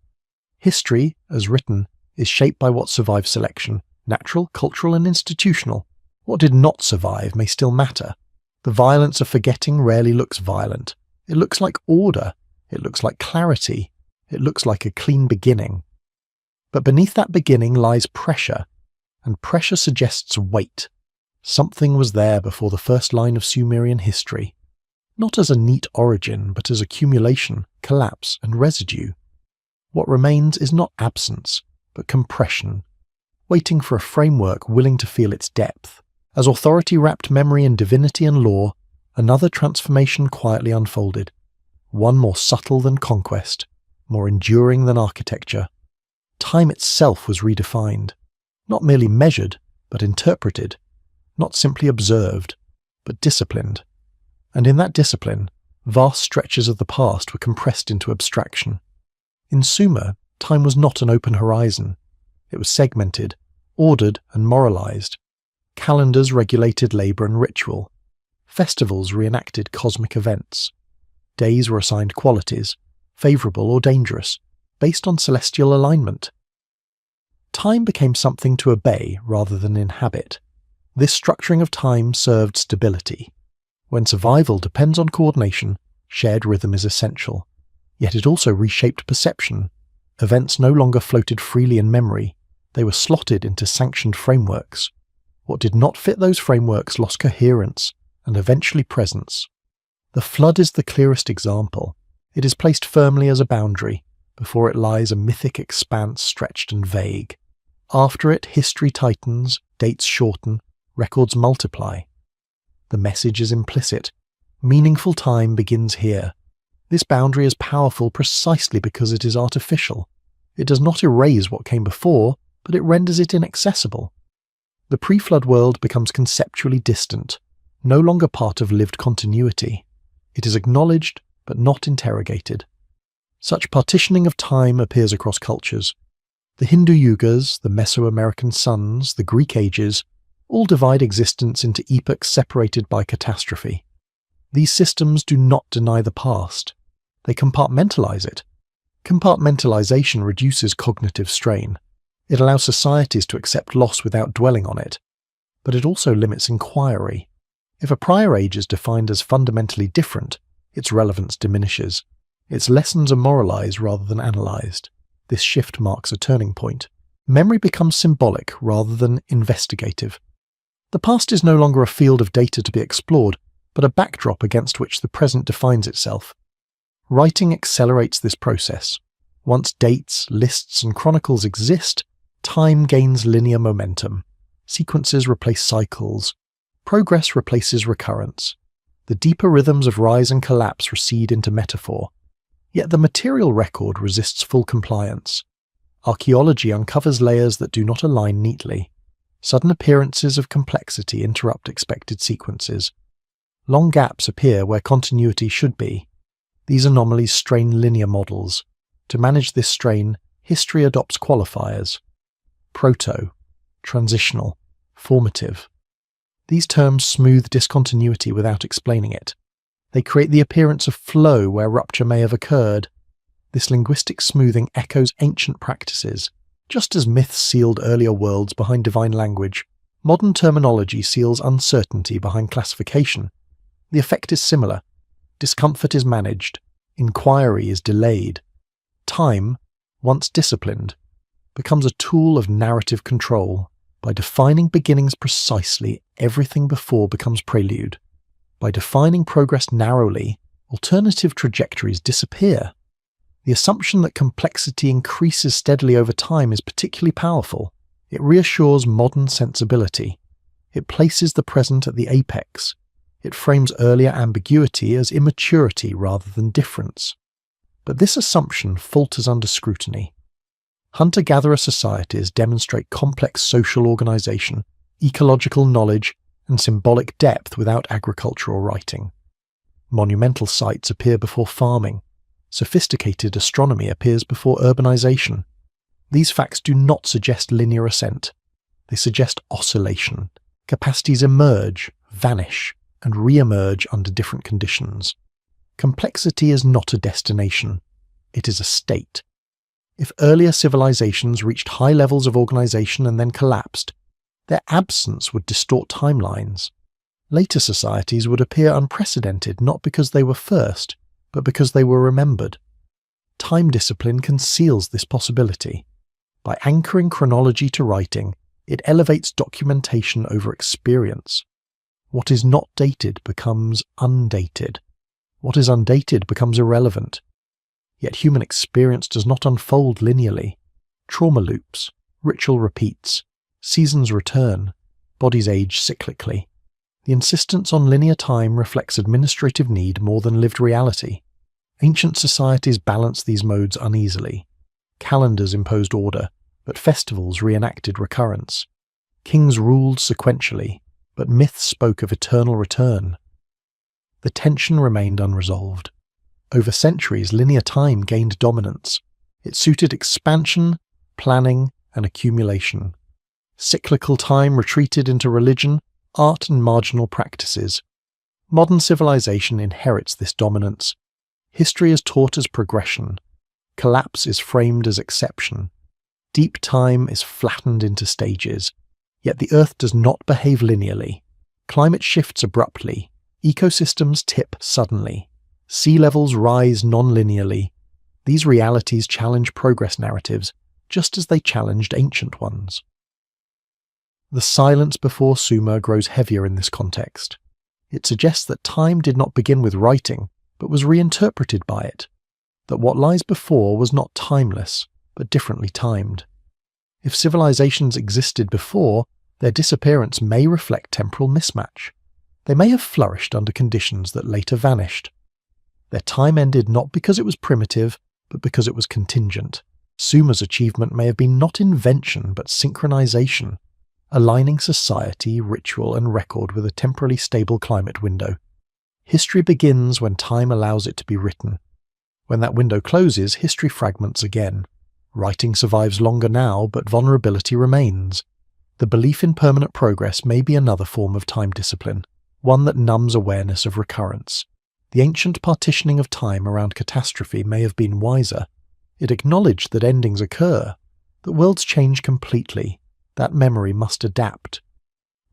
History, as written, is shaped by what survived selection, natural, cultural, and institutional. What did not survive may still matter. The violence of forgetting rarely looks violent. It looks like order. It looks like clarity. It looks like a clean beginning. But beneath that beginning lies pressure, and pressure suggests weight. Something was there before the first line of Sumerian history, not as a neat origin, but as accumulation, collapse, and residue. What remains is not absence, but compression, waiting for a framework willing to feel its depth. As authority wrapped memory in divinity and law, another transformation quietly unfolded, one more subtle than conquest, more enduring than architecture. Time itself was redefined, not merely measured, but interpreted, not simply observed, but disciplined. And in that discipline, vast stretches of the past were compressed into abstraction. In Sumer, time was not an open horizon. It was segmented, ordered and moralized. Calendars regulated labour and ritual. Festivals reenacted cosmic events. Days were assigned qualities, favourable or dangerous, based on celestial alignment. Time became something to obey rather than inhabit. This structuring of time served stability. When survival depends on coordination, shared rhythm is essential. Yet it also reshaped perception. Events no longer floated freely in memory. They were slotted into sanctioned frameworks. What did not fit those frameworks lost coherence and eventually presence. The flood is the clearest example. It is placed firmly as a boundary. Before it lies a mythic expanse stretched and vague. After it, history tightens, dates shorten, records multiply. The message is implicit. Meaningful time begins here. This boundary is powerful precisely because it is artificial. It does not erase what came before, but it renders it inaccessible. The pre-flood world becomes conceptually distant, no longer part of lived continuity. It is acknowledged, but not interrogated. Such partitioning of time appears across cultures. The Hindu Yugas, the Mesoamerican suns, the Greek ages, all divide existence into epochs separated by catastrophe. These systems do not deny the past. They compartmentalize it. Compartmentalization reduces cognitive strain. It allows societies to accept loss without dwelling on it. But it also limits inquiry. If a prior age is defined as fundamentally different, its relevance diminishes. Its lessons are moralized rather than analyzed. This shift marks a turning point. Memory becomes symbolic rather than investigative. The past is no longer a field of data to be explored, but a backdrop against which the present defines itself. Writing accelerates this process. Once dates, lists, and chronicles exist, time gains linear momentum. Sequences replace cycles. Progress replaces recurrence. The deeper rhythms of rise and collapse recede into metaphor. Yet the material record resists full compliance. Archaeology uncovers layers that do not align neatly. Sudden appearances of complexity interrupt expected sequences. Long gaps appear where continuity should be. These anomalies strain linear models. To manage this strain, history adopts qualifiers. Proto, transitional, formative. These terms smooth discontinuity without explaining it. They create the appearance of flow where rupture may have occurred. This linguistic smoothing echoes ancient practices. Just as myths sealed earlier worlds behind divine language, modern terminology seals uncertainty behind classification. The effect is similar. Discomfort is managed. Inquiry is delayed. Time, once disciplined, becomes a tool of narrative control. By defining beginnings precisely, everything before becomes prelude. By defining progress narrowly, alternative trajectories disappear. The assumption that complexity increases steadily over time is particularly powerful. It reassures modern sensibility. It places the present at the apex. It frames earlier ambiguity as immaturity rather than difference. But this assumption falters under scrutiny. Hunter-gatherer societies demonstrate complex social organization, ecological knowledge, and symbolic depth without agricultural writing. Monumental sites appear before farming. Sophisticated astronomy appears before urbanization. These facts do not suggest linear ascent. They suggest oscillation. Capacities emerge, vanish, and re-emerge under different conditions. Complexity is not a destination. It is a state. If earlier civilizations reached high levels of organization and then collapsed, their absence would distort timelines. Later societies would appear unprecedented not because they were first, but because they were remembered. Time discipline conceals this possibility. By anchoring chronology to writing, it elevates documentation over experience. What is not dated becomes undated. What is undated becomes irrelevant. Yet human experience does not unfold linearly. Trauma loops, ritual repeats, seasons return, bodies age cyclically. The insistence on linear time reflects administrative need more than lived reality. Ancient societies balanced these modes uneasily. Calendars imposed order, but festivals reenacted recurrence. Kings ruled sequentially, but myths spoke of eternal return. The tension remained unresolved. Over centuries, linear time gained dominance. It suited expansion, planning, and accumulation. Cyclical time retreated into religion, art, and marginal practices. Modern civilization inherits this dominance. History is taught as progression. Collapse is framed as exception. Deep time is flattened into stages. Yet the Earth does not behave linearly. Climate shifts abruptly. Ecosystems tip suddenly. Sea levels rise non-linearly. These realities challenge progress narratives, just as they challenged ancient ones. The silence before Sumer grows heavier in this context. It suggests that time did not begin with writing, but was reinterpreted by it. That what lies before was not timeless, but differently timed. If civilizations existed before, their disappearance may reflect temporal mismatch. They may have flourished under conditions that later vanished. Their time ended not because it was primitive, but because it was contingent. Sumer's achievement may have been not invention, but synchronization, aligning society, ritual, and record with a temporally stable climate window. History begins when time allows it to be written. When that window closes, history fragments again. Writing survives longer now, but vulnerability remains. The belief in permanent progress may be another form of time discipline, one that numbs awareness of recurrence. The ancient partitioning of time around catastrophe may have been wiser. It acknowledged that endings occur, that worlds change completely, that memory must adapt.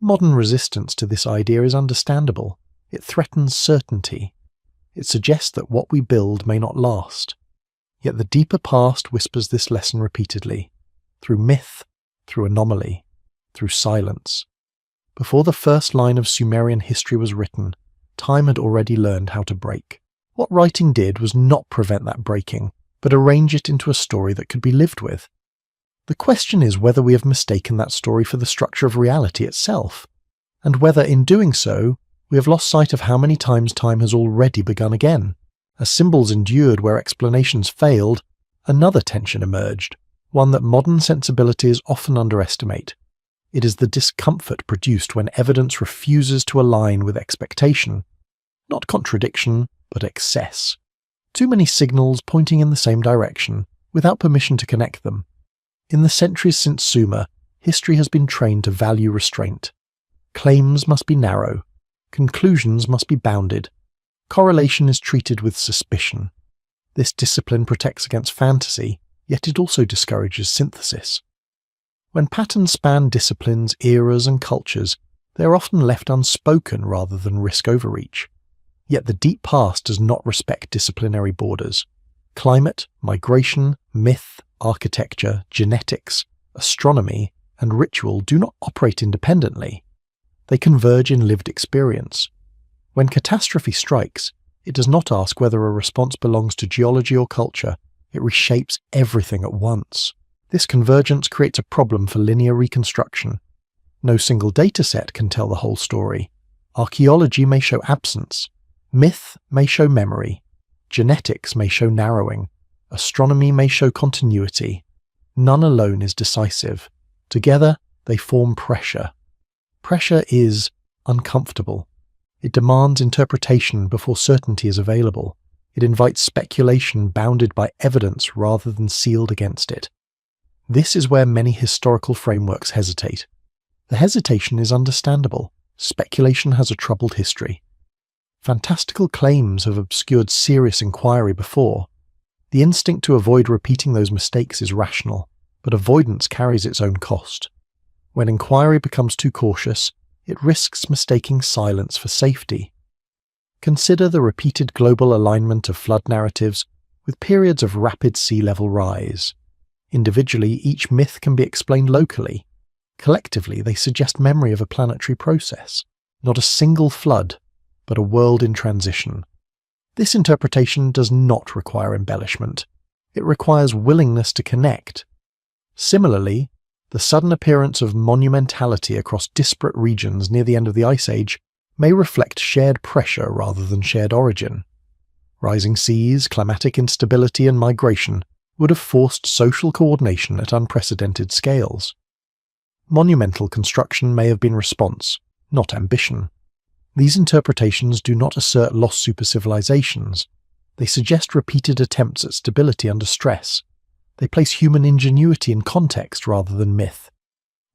Modern resistance to this idea is understandable. It threatens certainty. It suggests that what we build may not last. Yet the deeper past whispers this lesson repeatedly, through myth, through anomaly, through silence. Before the first line of Sumerian history was written, time had already learned how to break. What writing did was not prevent that breaking, but arrange it into a story that could be lived with. The question is whether we have mistaken that story for the structure of reality itself, and whether in doing so, we have lost sight of how many times time has already begun again. As symbols endured where explanations failed, another tension emerged, one that modern sensibilities often underestimate. It is the discomfort produced when evidence refuses to align with expectation. Not contradiction, but excess. Too many signals pointing in the same direction, without permission to connect them. In the centuries since Sumer, history has been trained to value restraint. Claims must be narrow. Conclusions must be bounded. Correlation is treated with suspicion. This discipline protects against fantasy, yet it also discourages synthesis. When patterns span disciplines, eras, and cultures, they are often left unspoken rather than risk overreach. Yet the deep past does not respect disciplinary borders. Climate, migration, myth, architecture, genetics, astronomy, and ritual do not operate independently. They converge in lived experience. When catastrophe strikes, it does not ask whether a response belongs to geology or culture. It reshapes everything at once. This convergence creates a problem for linear reconstruction. No single dataset can tell the whole story. Archaeology may show absence. Myth may show memory. Genetics may show narrowing. Astronomy may show continuity. None alone is decisive. Together, they form pressure. Pressure is uncomfortable. It demands interpretation before certainty is available. It invites speculation bounded by evidence rather than sealed against it. This is where many historical frameworks hesitate. The hesitation is understandable. Speculation has a troubled history. Fantastical claims have obscured serious inquiry before. The instinct to avoid repeating those mistakes is rational, but avoidance carries its own cost. When inquiry becomes too cautious, it risks mistaking silence for safety. Consider the repeated global alignment of flood narratives with periods of rapid sea level rise. Individually, each myth can be explained locally. Collectively, they suggest memory of a planetary process, not a single flood, but a world in transition. This interpretation does not require embellishment. It requires willingness to connect. Similarly, the sudden appearance of monumentality across disparate regions near the end of the Ice Age may reflect shared pressure rather than shared origin. Rising seas, climatic instability, and migration would have forced social coordination at unprecedented scales. Monumental construction may have been response, not ambition. These interpretations do not assert lost supercivilizations. They suggest repeated attempts at stability under stress. They place human ingenuity in context rather than myth.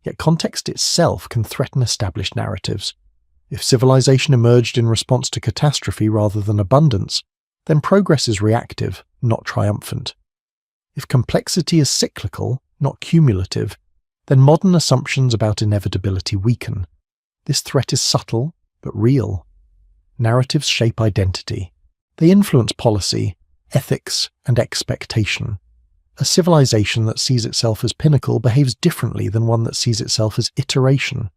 Yet context itself can threaten established narratives. If civilization emerged in response to catastrophe rather than abundance, then progress is reactive, not triumphant. If complexity is cyclical, not cumulative, then modern assumptions about inevitability weaken. This threat is subtle, but real. Narratives shape identity. They influence policy, ethics, and expectation. A civilization that sees itself as pinnacle behaves differently than one that sees itself as iteration.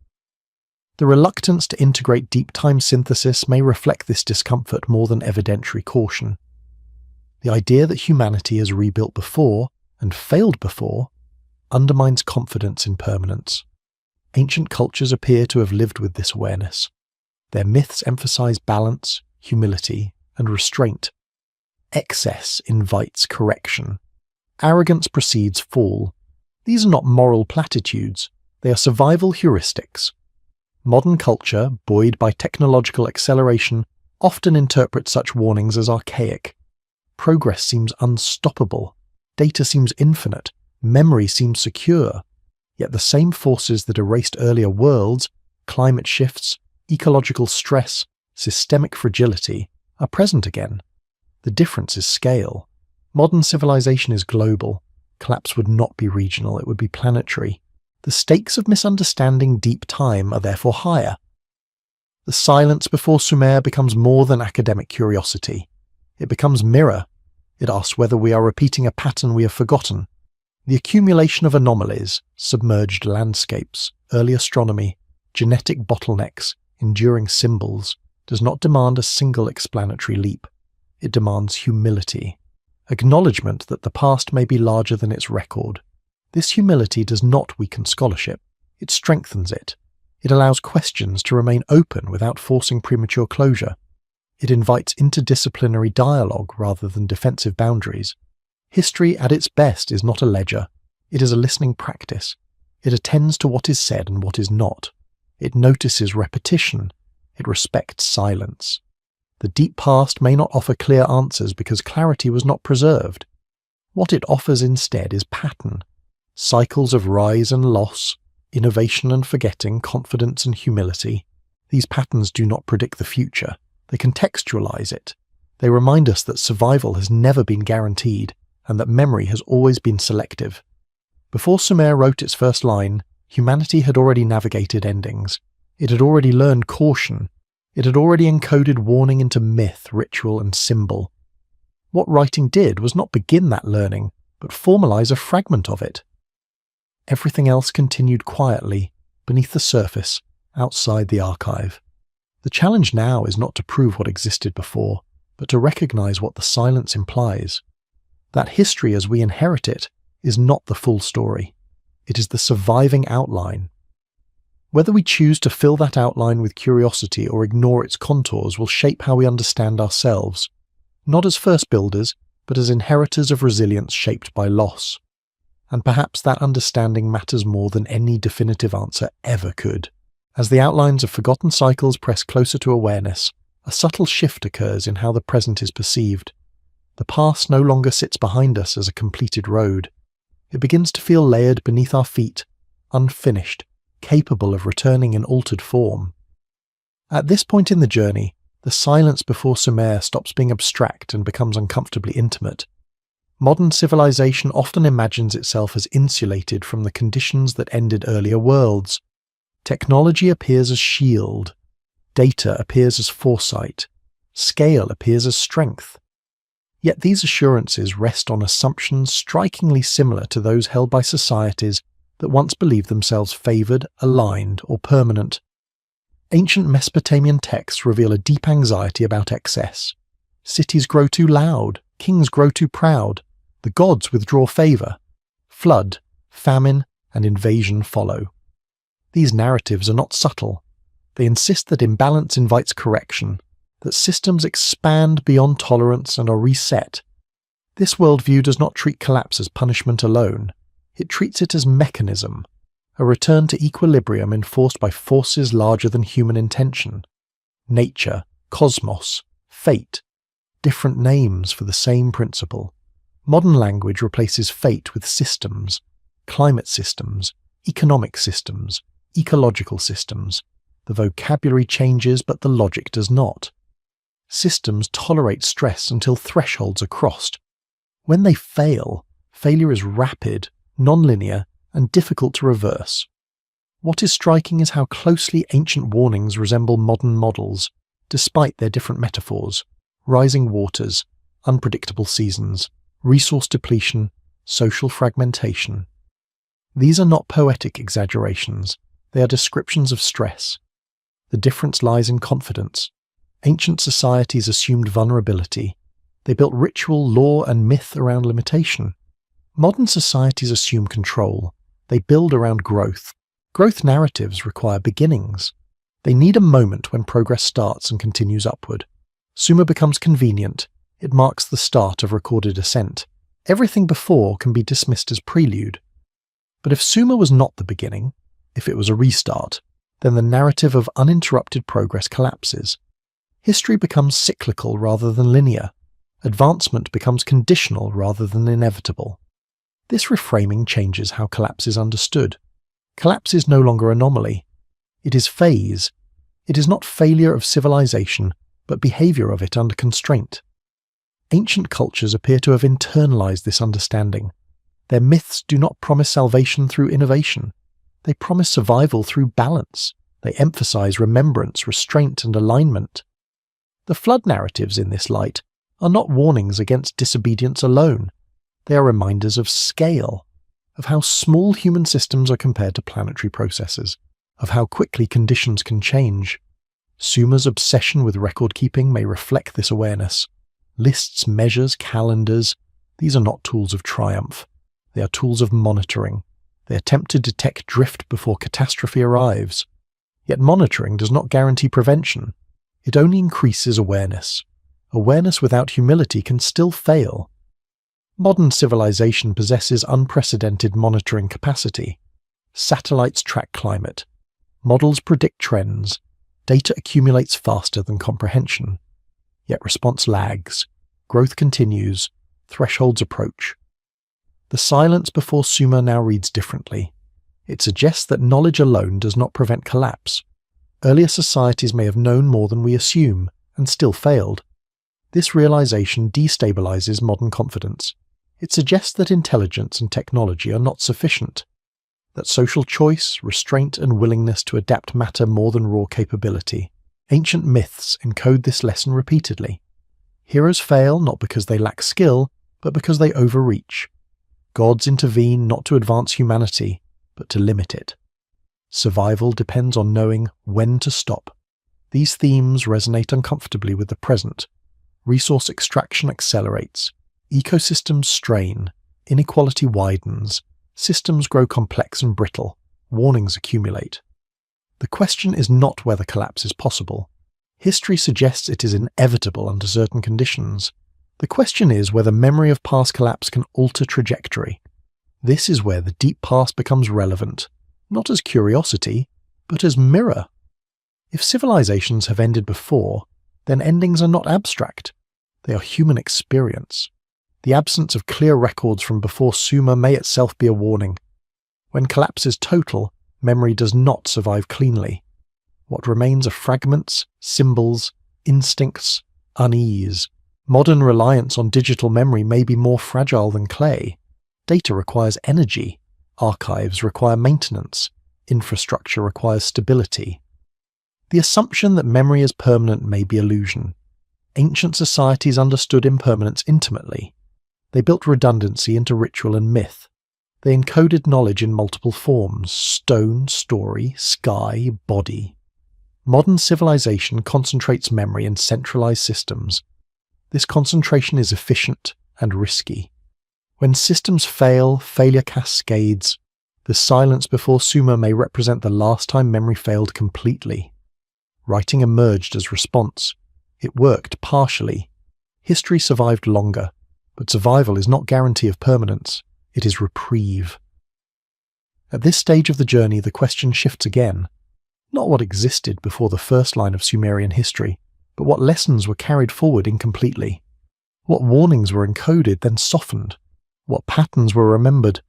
The reluctance to integrate deep time synthesis may reflect this discomfort more than evidentiary caution. The idea that humanity has rebuilt before, and failed before, undermines confidence in permanence. Ancient cultures appear to have lived with this awareness. Their myths emphasize balance, humility, and restraint. Excess invites correction. Arrogance precedes fall. These are not moral platitudes, they are survival heuristics. Modern culture, buoyed by technological acceleration, often interprets such warnings as archaic. Progress seems unstoppable, data seems infinite, memory seems secure. Yet the same forces that erased earlier worlds, climate shifts, ecological stress, systemic fragility, are present again. The difference is scale. Modern civilization is global. Collapse would not be regional, it would be planetary. The stakes of misunderstanding deep time are therefore higher. The silence before Sumer becomes more than academic curiosity. It becomes mirror. It asks whether we are repeating a pattern we have forgotten. The accumulation of anomalies, submerged landscapes, early astronomy, genetic bottlenecks, enduring symbols, does not demand a single explanatory leap. It demands humility. Acknowledgement that the past may be larger than its record. This humility does not weaken scholarship, it strengthens it. It allows questions to remain open without forcing premature closure. It invites interdisciplinary dialogue rather than defensive boundaries. History at its best is not a ledger, it is a listening practice. It attends to what is said and what is not. It notices repetition. It respects silence. The deep past may not offer clear answers because clarity was not preserved. What it offers instead is pattern. Cycles of rise and loss, innovation and forgetting, confidence and humility. These patterns do not predict the future. They contextualize it. They remind us that survival has never been guaranteed and that memory has always been selective. Before Sumer wrote its first line, humanity had already navigated endings. It had already learned caution. It had already encoded warning into myth, ritual, and symbol. What writing did was not begin that learning, but formalize a fragment of it. Everything else continued quietly, beneath the surface, outside the archive. The challenge now is not to prove what existed before, but to recognize what the silence implies. That history as we inherit it is not the full story. It is the surviving outline. Whether we choose to fill that outline with curiosity or ignore its contours will shape how we understand ourselves, not as first builders, but as inheritors of resilience shaped by loss. And perhaps that understanding matters more than any definitive answer ever could. As the outlines of forgotten cycles press closer to awareness, a subtle shift occurs in how the present is perceived. The past no longer sits behind us as a completed road. It begins to feel layered beneath our feet, unfinished, capable of returning in altered form. At this point in the journey, the silence before Sumer stops being abstract and becomes uncomfortably intimate. Modern civilization often imagines itself as insulated from the conditions that ended earlier worlds. Technology appears as shield. Data appears as foresight. Scale appears as strength. Yet these assurances rest on assumptions strikingly similar to those held by societies that once believed themselves favored, aligned, or permanent. Ancient Mesopotamian texts reveal a deep anxiety about excess. Cities grow too loud, kings grow too proud, the gods withdraw favor. Flood, famine, and invasion follow. These narratives are not subtle. They insist that imbalance invites correction, that systems expand beyond tolerance and are reset. This worldview does not treat collapse as punishment alone. It treats it as mechanism, a return to equilibrium enforced by forces larger than human intention. Nature, cosmos, fate, different names for the same principle. Modern language replaces fate with systems, climate systems, economic systems, ecological systems. The vocabulary changes, but the logic does not. Systems tolerate stress until thresholds are crossed. When they fail, Failure is rapid, non-linear, and difficult to reverse. What is striking is how closely ancient warnings resemble modern models, despite their different metaphors: rising waters, unpredictable seasons, resource depletion, social fragmentation. These are not poetic exaggerations, they are descriptions of stress. The difference lies in confidence. Ancient societies assumed vulnerability. They built ritual, law, and myth around limitation. Modern societies assume control. They build around growth. Growth narratives require beginnings. They need a moment when progress starts and continues upward. Sumer becomes convenient. It marks the start of recorded ascent. Everything before can be dismissed as prelude. But if Sumer was not the beginning, if it was a restart, then the narrative of uninterrupted progress collapses. History becomes cyclical rather than linear. Advancement becomes conditional rather than inevitable. This reframing changes how collapse is understood. Collapse is no longer anomaly. It is phase. It is not failure of civilization, but behavior of it under constraint. Ancient cultures appear to have internalized this understanding. Their myths do not promise salvation through innovation. They promise survival through balance. They emphasize remembrance, restraint, and alignment. The flood narratives in this light are not warnings against disobedience alone. They are reminders of scale, of how small human systems are compared to planetary processes, of how quickly conditions can change. Sumer's obsession with record-keeping may reflect this awareness. Lists, measures, calendars, these are not tools of triumph. They are tools of monitoring. They attempt to detect drift before catastrophe arrives. Yet monitoring does not guarantee prevention. It only increases awareness. Awareness without humility can still fail. Modern civilization possesses unprecedented monitoring capacity. Satellites track climate. Models predict trends. Data accumulates faster than comprehension. Yet response lags. Growth continues. Thresholds approach. The silence before Sumer now reads differently. It suggests that knowledge alone does not prevent collapse. Earlier societies may have known more than we assume, and still failed. This realization destabilizes modern confidence. It suggests that intelligence and technology are not sufficient, that social choice, restraint, and willingness to adapt matter more than raw capability. Ancient myths encode this lesson repeatedly. Heroes fail not because they lack skill, but because they overreach. Gods intervene not to advance humanity, but to limit it. Survival depends on knowing when to stop. These themes resonate uncomfortably with the present. Resource extraction accelerates. Ecosystems strain. Inequality widens. Systems grow complex and brittle. Warnings accumulate. The question is not whether collapse is possible. History suggests it is inevitable under certain conditions. The question is whether memory of past collapse can alter trajectory. This is where the deep past becomes relevant, not as curiosity, but as mirror. If civilizations have ended before, then endings are not abstract. They are human experience. The absence of clear records from before Sumer may itself be a warning. When collapse is total, memory does not survive cleanly. What remains are fragments, symbols, instincts, unease. Modern reliance on digital memory may be more fragile than clay. Data requires energy. Archives require maintenance. Infrastructure requires stability. The assumption that memory is permanent may be illusion. Ancient societies understood impermanence intimately. They built redundancy into ritual and myth. They encoded knowledge in multiple forms: stone, story, sky, body. Modern civilization concentrates memory in centralized systems. This concentration is efficient and risky. When systems fail, failure cascades. The silence before Sumer may represent the last time memory failed completely. Writing emerged as response. It worked partially. History survived longer, but survival is not guarantee of permanence. It is reprieve. At this stage of the journey, the question shifts again. Not what existed before the first line of Sumerian history, but what lessons were carried forward incompletely. What warnings were encoded, then softened. What patterns were remembered,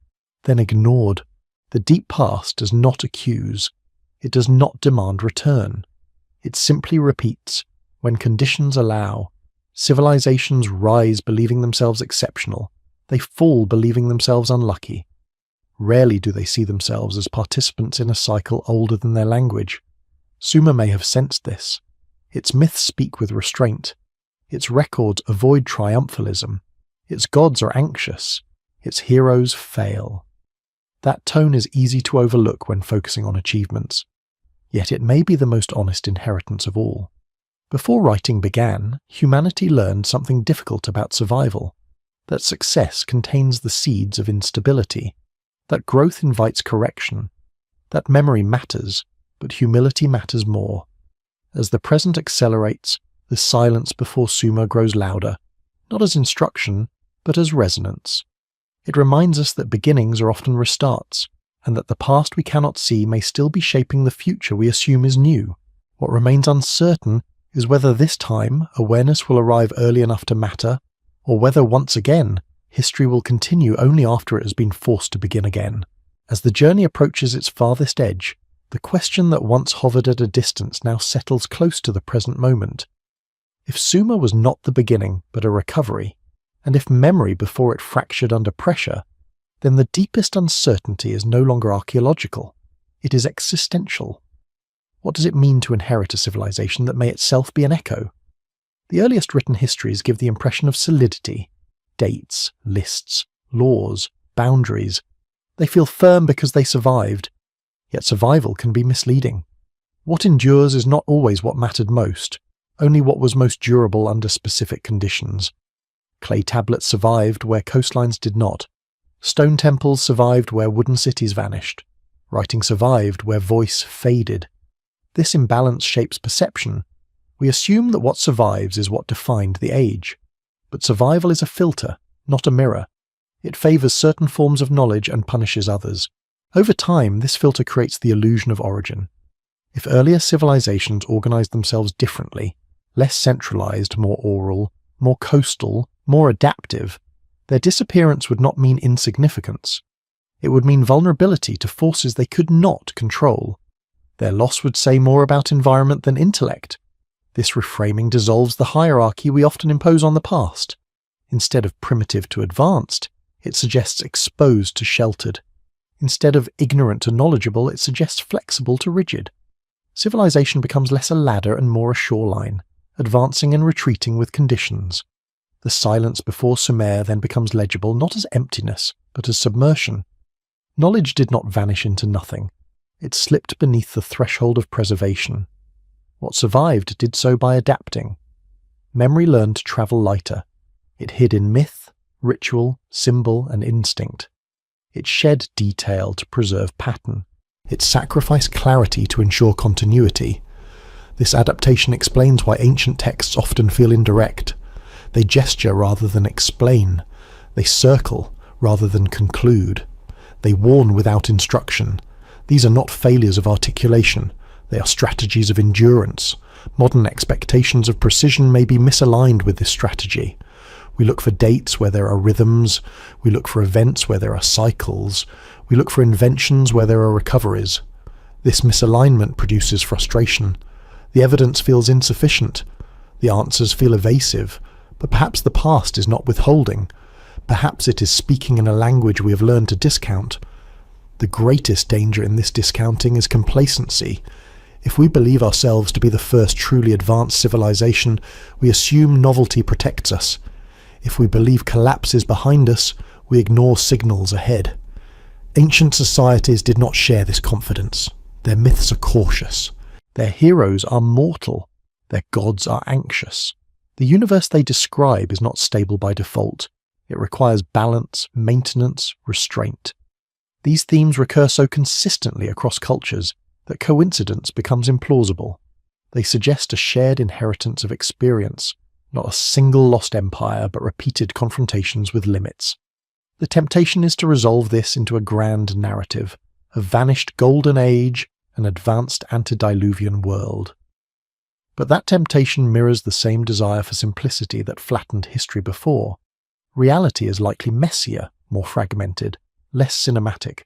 then ignored. The deep past does not accuse. It does not demand return. It simply repeats. When conditions allow, civilizations rise believing themselves exceptional. They fall believing themselves unlucky. Rarely do they see themselves as participants in a cycle older than their language. Sumer may have sensed this. Its myths speak with restraint. Its records avoid triumphalism. Its gods are anxious. Its heroes fail. That tone is easy to overlook when focusing on achievements. Yet it may be the most honest inheritance of all. Before writing began, humanity learned something difficult about survival, that success contains the seeds of instability, that growth invites correction, that memory matters, but humility matters more. As the present accelerates, the silence before Sumer grows louder, not as instruction, but as resonance. It reminds us that beginnings are often restarts, and that the past we cannot see may still be shaping the future we assume is new. What remains uncertain is whether this time awareness will arrive early enough to matter, or whether once again history will continue only after it has been forced to begin again. As the journey approaches its farthest edge, the question that once hovered at a distance now settles close to the present moment. If Sumer was not the beginning but a recovery, and if memory before it fractured under pressure, then the deepest uncertainty is no longer archaeological. It is existential. What does it mean to inherit a civilization that may itself be an echo? The earliest written histories give the impression of solidity. Dates, lists, laws, boundaries. They feel firm because they survived. Yet survival can be misleading. What endures is not always what mattered most, only what was most durable under specific conditions. Clay tablets survived where coastlines did not. Stone temples survived where wooden cities vanished. Writing survived where voice faded. This imbalance shapes perception. We assume that what survives is what defined the age. But survival is a filter, not a mirror. It favors certain forms of knowledge and punishes others. Over time, this filter creates the illusion of origin. If earlier civilizations organized themselves differently, less centralized, more oral, more coastal, more adaptive, their disappearance would not mean insignificance. It would mean vulnerability to forces they could not control. Their loss would say more about environment than intellect. This reframing dissolves the hierarchy we often impose on the past. Instead of primitive to advanced, it suggests exposed to sheltered. Instead of ignorant to knowledgeable, it suggests flexible to rigid. Civilization becomes less a ladder and more a shoreline, advancing and retreating with conditions. The silence before Sumer then becomes legible not as emptiness, but as submersion. Knowledge did not vanish into nothing. It slipped beneath the threshold of preservation. What survived did so by adapting. Memory learned to travel lighter. It hid in myth, ritual, symbol, and instinct. It shed detail to preserve pattern. It sacrificed clarity to ensure continuity. This adaptation explains why ancient texts often feel indirect. They gesture rather than explain. They circle rather than conclude. They warn without instruction. These are not failures of articulation. They are strategies of endurance. Modern expectations of precision may be misaligned with this strategy. We look for dates where there are rhythms. We look for events where there are cycles. We look for inventions where there are recoveries. This misalignment produces frustration. The evidence feels insufficient. The answers feel evasive. But perhaps the past is not withholding. Perhaps it is speaking in a language we have learned to discount. The greatest danger in this discounting is complacency. If we believe ourselves to be the first truly advanced civilization, we assume novelty protects us. If we believe collapse is behind us, we ignore signals ahead. Ancient societies did not share this confidence. Their myths are cautious. Their heroes are mortal. Their gods are anxious. The universe they describe is not stable by default. It requires balance, maintenance, restraint. These themes recur so consistently across cultures that coincidence becomes implausible. They suggest a shared inheritance of experience, not a single lost empire, but repeated confrontations with limits. The temptation is to resolve this into a grand narrative, a vanished golden age, an advanced antediluvian world. But that temptation mirrors the same desire for simplicity that flattened history before. Reality is likely messier, more fragmented, less cinematic.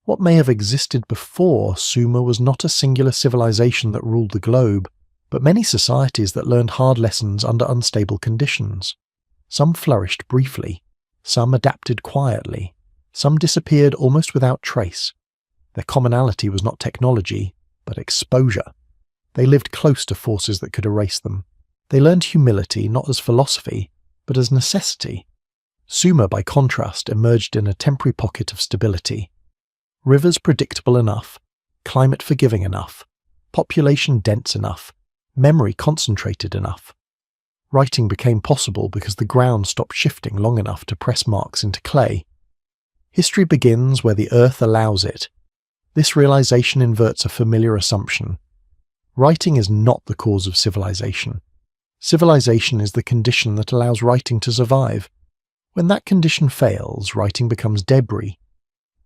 What may have existed before Sumer was not a singular civilization that ruled the globe, but many societies that learned hard lessons under unstable conditions. Some flourished briefly, Some adapted quietly. Some disappeared almost without trace. Their commonality was not technology, but exposure. They lived close to forces that could erase them. They learned humility not as philosophy, but as necessity. Sumer, by contrast, emerged in a temporary pocket of stability. Rivers predictable enough, climate forgiving enough, population dense enough, memory concentrated enough. Writing became possible because the ground stopped shifting long enough to press marks into clay. History begins where the earth allows it. This realization inverts a familiar assumption. Writing is not the cause of civilization. Civilization is the condition that allows writing to survive. When that condition fails, writing becomes debris.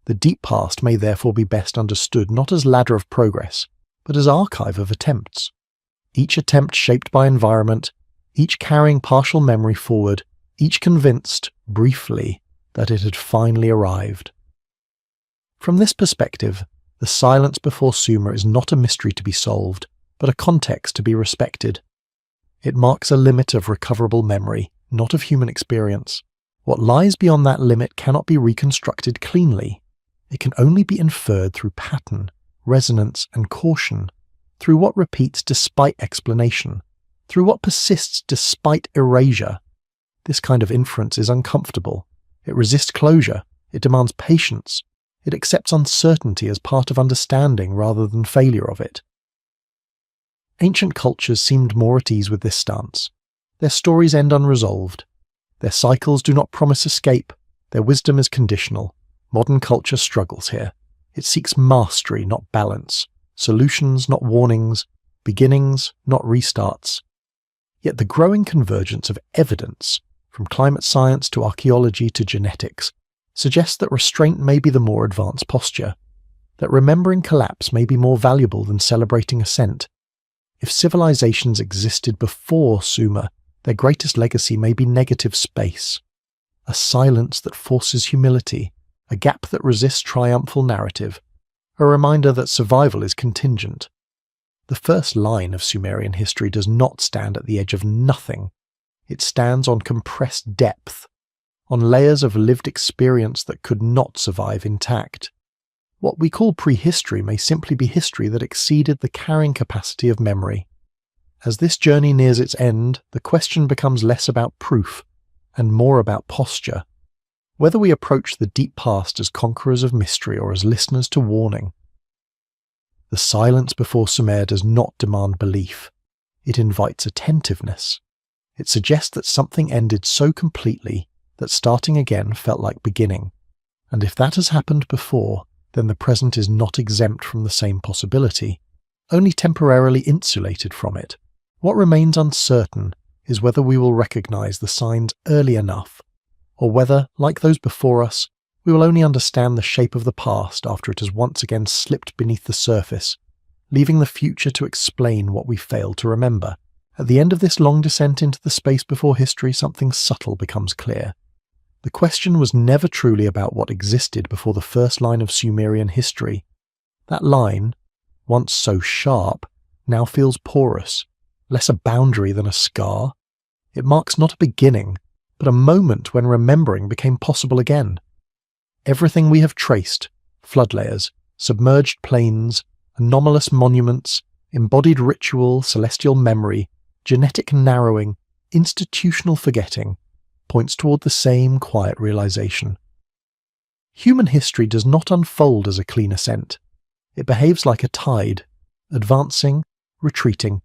The deep past may therefore be best understood not as ladder of progress, but as archive of attempts. Each attempt shaped by environment, each carrying partial memory forward, each convinced, briefly, that it had finally arrived. From this perspective, the silence before Sumer is not a mystery to be solved, but a context to be respected. It marks a limit of recoverable memory, not of human experience. What lies beyond that limit cannot be reconstructed cleanly. It can only be inferred through pattern, resonance, and caution, through what repeats despite explanation, through what persists despite erasure. This kind of inference is uncomfortable. It resists closure. It demands patience. It accepts uncertainty as part of understanding rather than failure of it. Ancient cultures seemed more at ease with this stance. Their stories end unresolved. Their cycles do not promise escape. Their wisdom is conditional. Modern culture struggles here. It seeks mastery, not balance. Solutions, not warnings. Beginnings, not restarts. Yet the growing convergence of evidence, from climate science to archaeology to genetics, suggests that restraint may be the more advanced posture, that remembering collapse may be more valuable than celebrating ascent. If civilizations existed before Sumer, their greatest legacy may be negative space, a silence that forces humility, a gap that resists triumphal narrative, a reminder that survival is contingent. The first line of Sumerian history does not stand at the edge of nothing. It stands on compressed depth, on layers of lived experience that could not survive intact. What we call prehistory may simply be history that exceeded the carrying capacity of memory. As this journey nears its end, the question becomes less about proof and more about posture. Whether we approach the deep past as conquerors of mystery or as listeners to warning. The silence before Sumer does not demand belief. It invites attentiveness. It suggests that something ended so completely that starting again felt like beginning. And if that has happened before, then the present is not exempt from the same possibility, only temporarily insulated from it. What remains uncertain is whether we will recognize the signs early enough, or whether, like those before us, we will only understand the shape of the past after it has once again slipped beneath the surface, leaving the future to explain what we failed to remember. At the end of this long descent into the space before history, something subtle becomes clear. The question was never truly about what existed before the first line of Sumerian history. That line, once so sharp, now feels porous, less a boundary than a scar. It marks not a beginning, but a moment when remembering became possible again. Everything we have traced, flood layers, submerged plains, anomalous monuments, embodied ritual, celestial memory, genetic narrowing, institutional forgetting, points toward the same quiet realization. Human history does not unfold as a clean ascent. It behaves like a tide, advancing, retreating,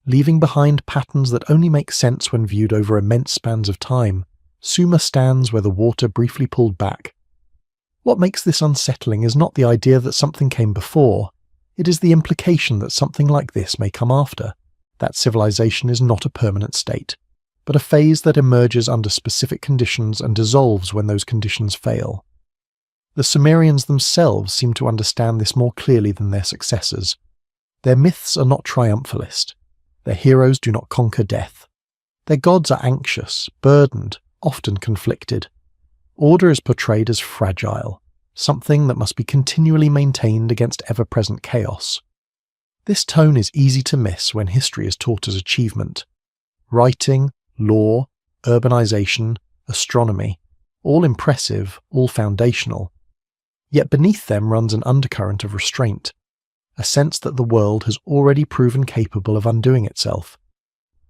leaving behind patterns that only make sense when viewed over immense spans of time. Sumer stands where the water briefly pulled back. What makes this unsettling is not the idea that something came before, it is the implication that something like this may come after. That civilization is not a permanent state, but a phase that emerges under specific conditions and dissolves when those conditions fail. The Sumerians themselves seem to understand this more clearly than their successors. Their myths are not triumphalist. Their heroes do not conquer death. Their gods are anxious, burdened, often conflicted. Order is portrayed as fragile, something that must be continually maintained against ever-present chaos. This tone is easy to miss when history is taught as achievement. Writing, law, urbanization, astronomy, all impressive, all foundational. Yet beneath them runs an undercurrent of restraint, a sense that the world has already proven capable of undoing itself.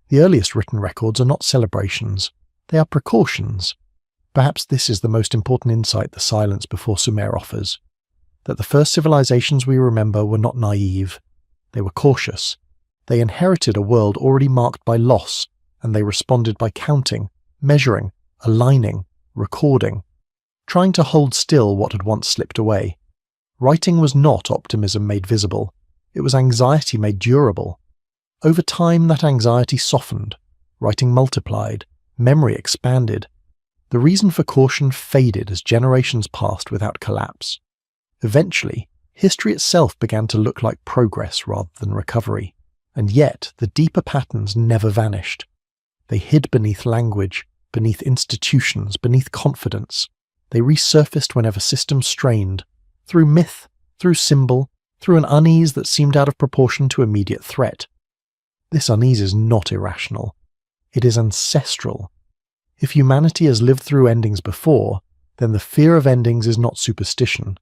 The earliest written records are not celebrations, they are precautions. Perhaps this is the most important insight the silence before Sumer offers, that the first civilizations we remember were not naive, they were cautious. They inherited a world already marked by loss, and they responded by counting, measuring, aligning, recording, trying to hold still what had once slipped away. Writing was not optimism made visible, it was anxiety made durable. Over time that anxiety softened, writing multiplied, memory expanded. The reason for caution faded as generations passed without collapse. Eventually, history itself began to look like progress rather than recovery, and yet the deeper patterns never vanished. They hid beneath language, beneath institutions, beneath confidence. They resurfaced whenever systems strained, through myth, through symbol, through an unease that seemed out of proportion to immediate threat. This unease is not irrational. It is ancestral. If humanity has lived through endings before, then the fear of endings is not superstition.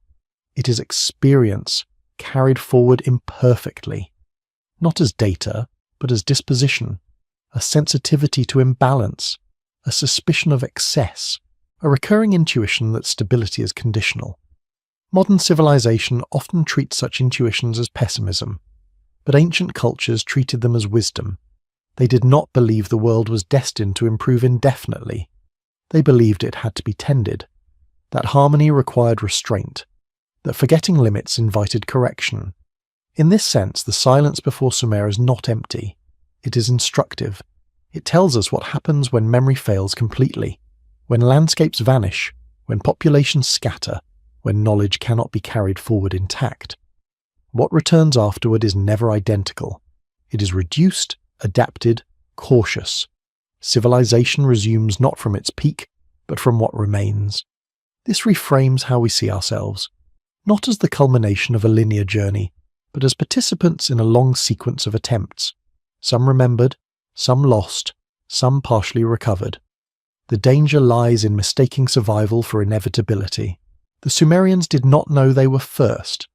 It is experience, carried forward imperfectly. Not as data, but as disposition, a sensitivity to imbalance, a suspicion of excess, a recurring intuition that stability is conditional. Modern civilization often treats such intuitions as pessimism, but ancient cultures treated them as wisdom. They did not believe the world was destined to improve indefinitely. They believed it had to be tended, that harmony required restraint, that forgetting limits invited correction. In this sense, the silence before Sumer is not empty. It is instructive. It tells us what happens when memory fails completely, when landscapes vanish, when populations scatter, when knowledge cannot be carried forward intact. What returns afterward is never identical. It is reduced, adapted, cautious. Civilization resumes not from its peak, but from what remains. This reframes how we see ourselves, not as the culmination of a linear journey, but as participants in a long sequence of attempts, some remembered, some lost, some partially recovered. The danger lies in mistaking survival for inevitability. The Sumerians did not know they were first.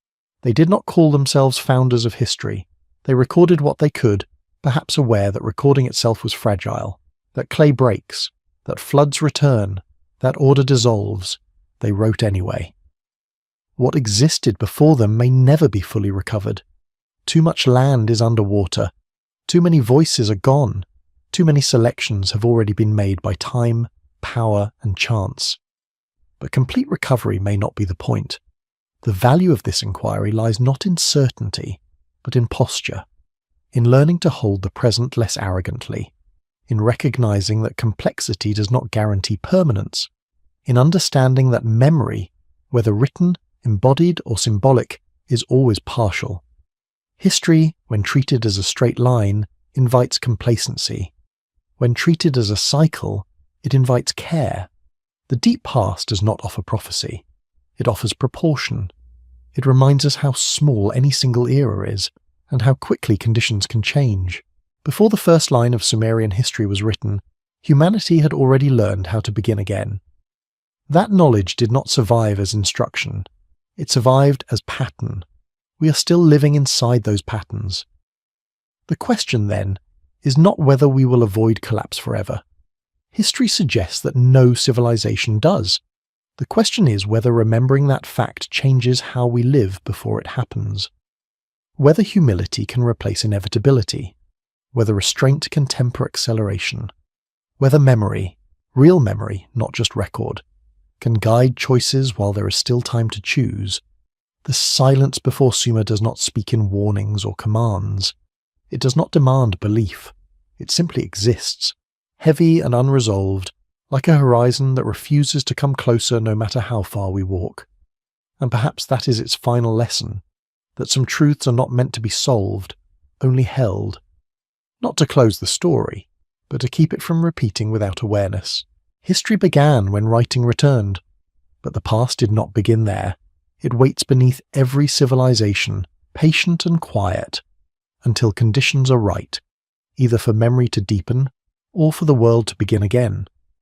They did not call themselves founders of history. They recorded what they could, perhaps aware that recording itself was fragile, that clay breaks, that floods return, that order dissolves. They wrote anyway. What existed before them may never be fully recovered. Too much land is underwater. Too many voices are gone. Too many selections have already been made by time, power, and chance. But complete recovery may not be the point. The value of this inquiry lies not in certainty, but in posture, in learning to hold the present less arrogantly, in recognizing that complexity does not guarantee permanence, in understanding that memory, whether written, embodied, or symbolic, is always partial. History, when treated as a straight line, invites complacency. When treated as a cycle, it invites care. The deep past does not offer prophecy. It offers proportion. It reminds us how small any single era is, and how quickly conditions can change. Before the first line of Sumerian history was written, humanity had already learned how to begin again. That knowledge did not survive as instruction. It survived as pattern. We are still living inside those patterns. The question, then, is not whether we will avoid collapse forever. History suggests that no civilization does. The question is whether remembering that fact changes how we live before it happens. Whether humility can replace inevitability. Whether restraint can temper acceleration. Whether memory, real memory, not just record, can guide choices while there is still time to choose. The silence before Sumer does not speak in warnings or commands. It does not demand belief. It simply exists, heavy and unresolved, like a horizon that refuses to come closer no matter how far we walk. And perhaps that is its final lesson, that some truths are not meant to be solved, only held. Not to close the story, but to keep it from repeating without awareness. History began when writing returned, but the past did not begin there. It waits beneath every civilization, patient and quiet, until conditions are right, either for memory to deepen or for the world to begin again.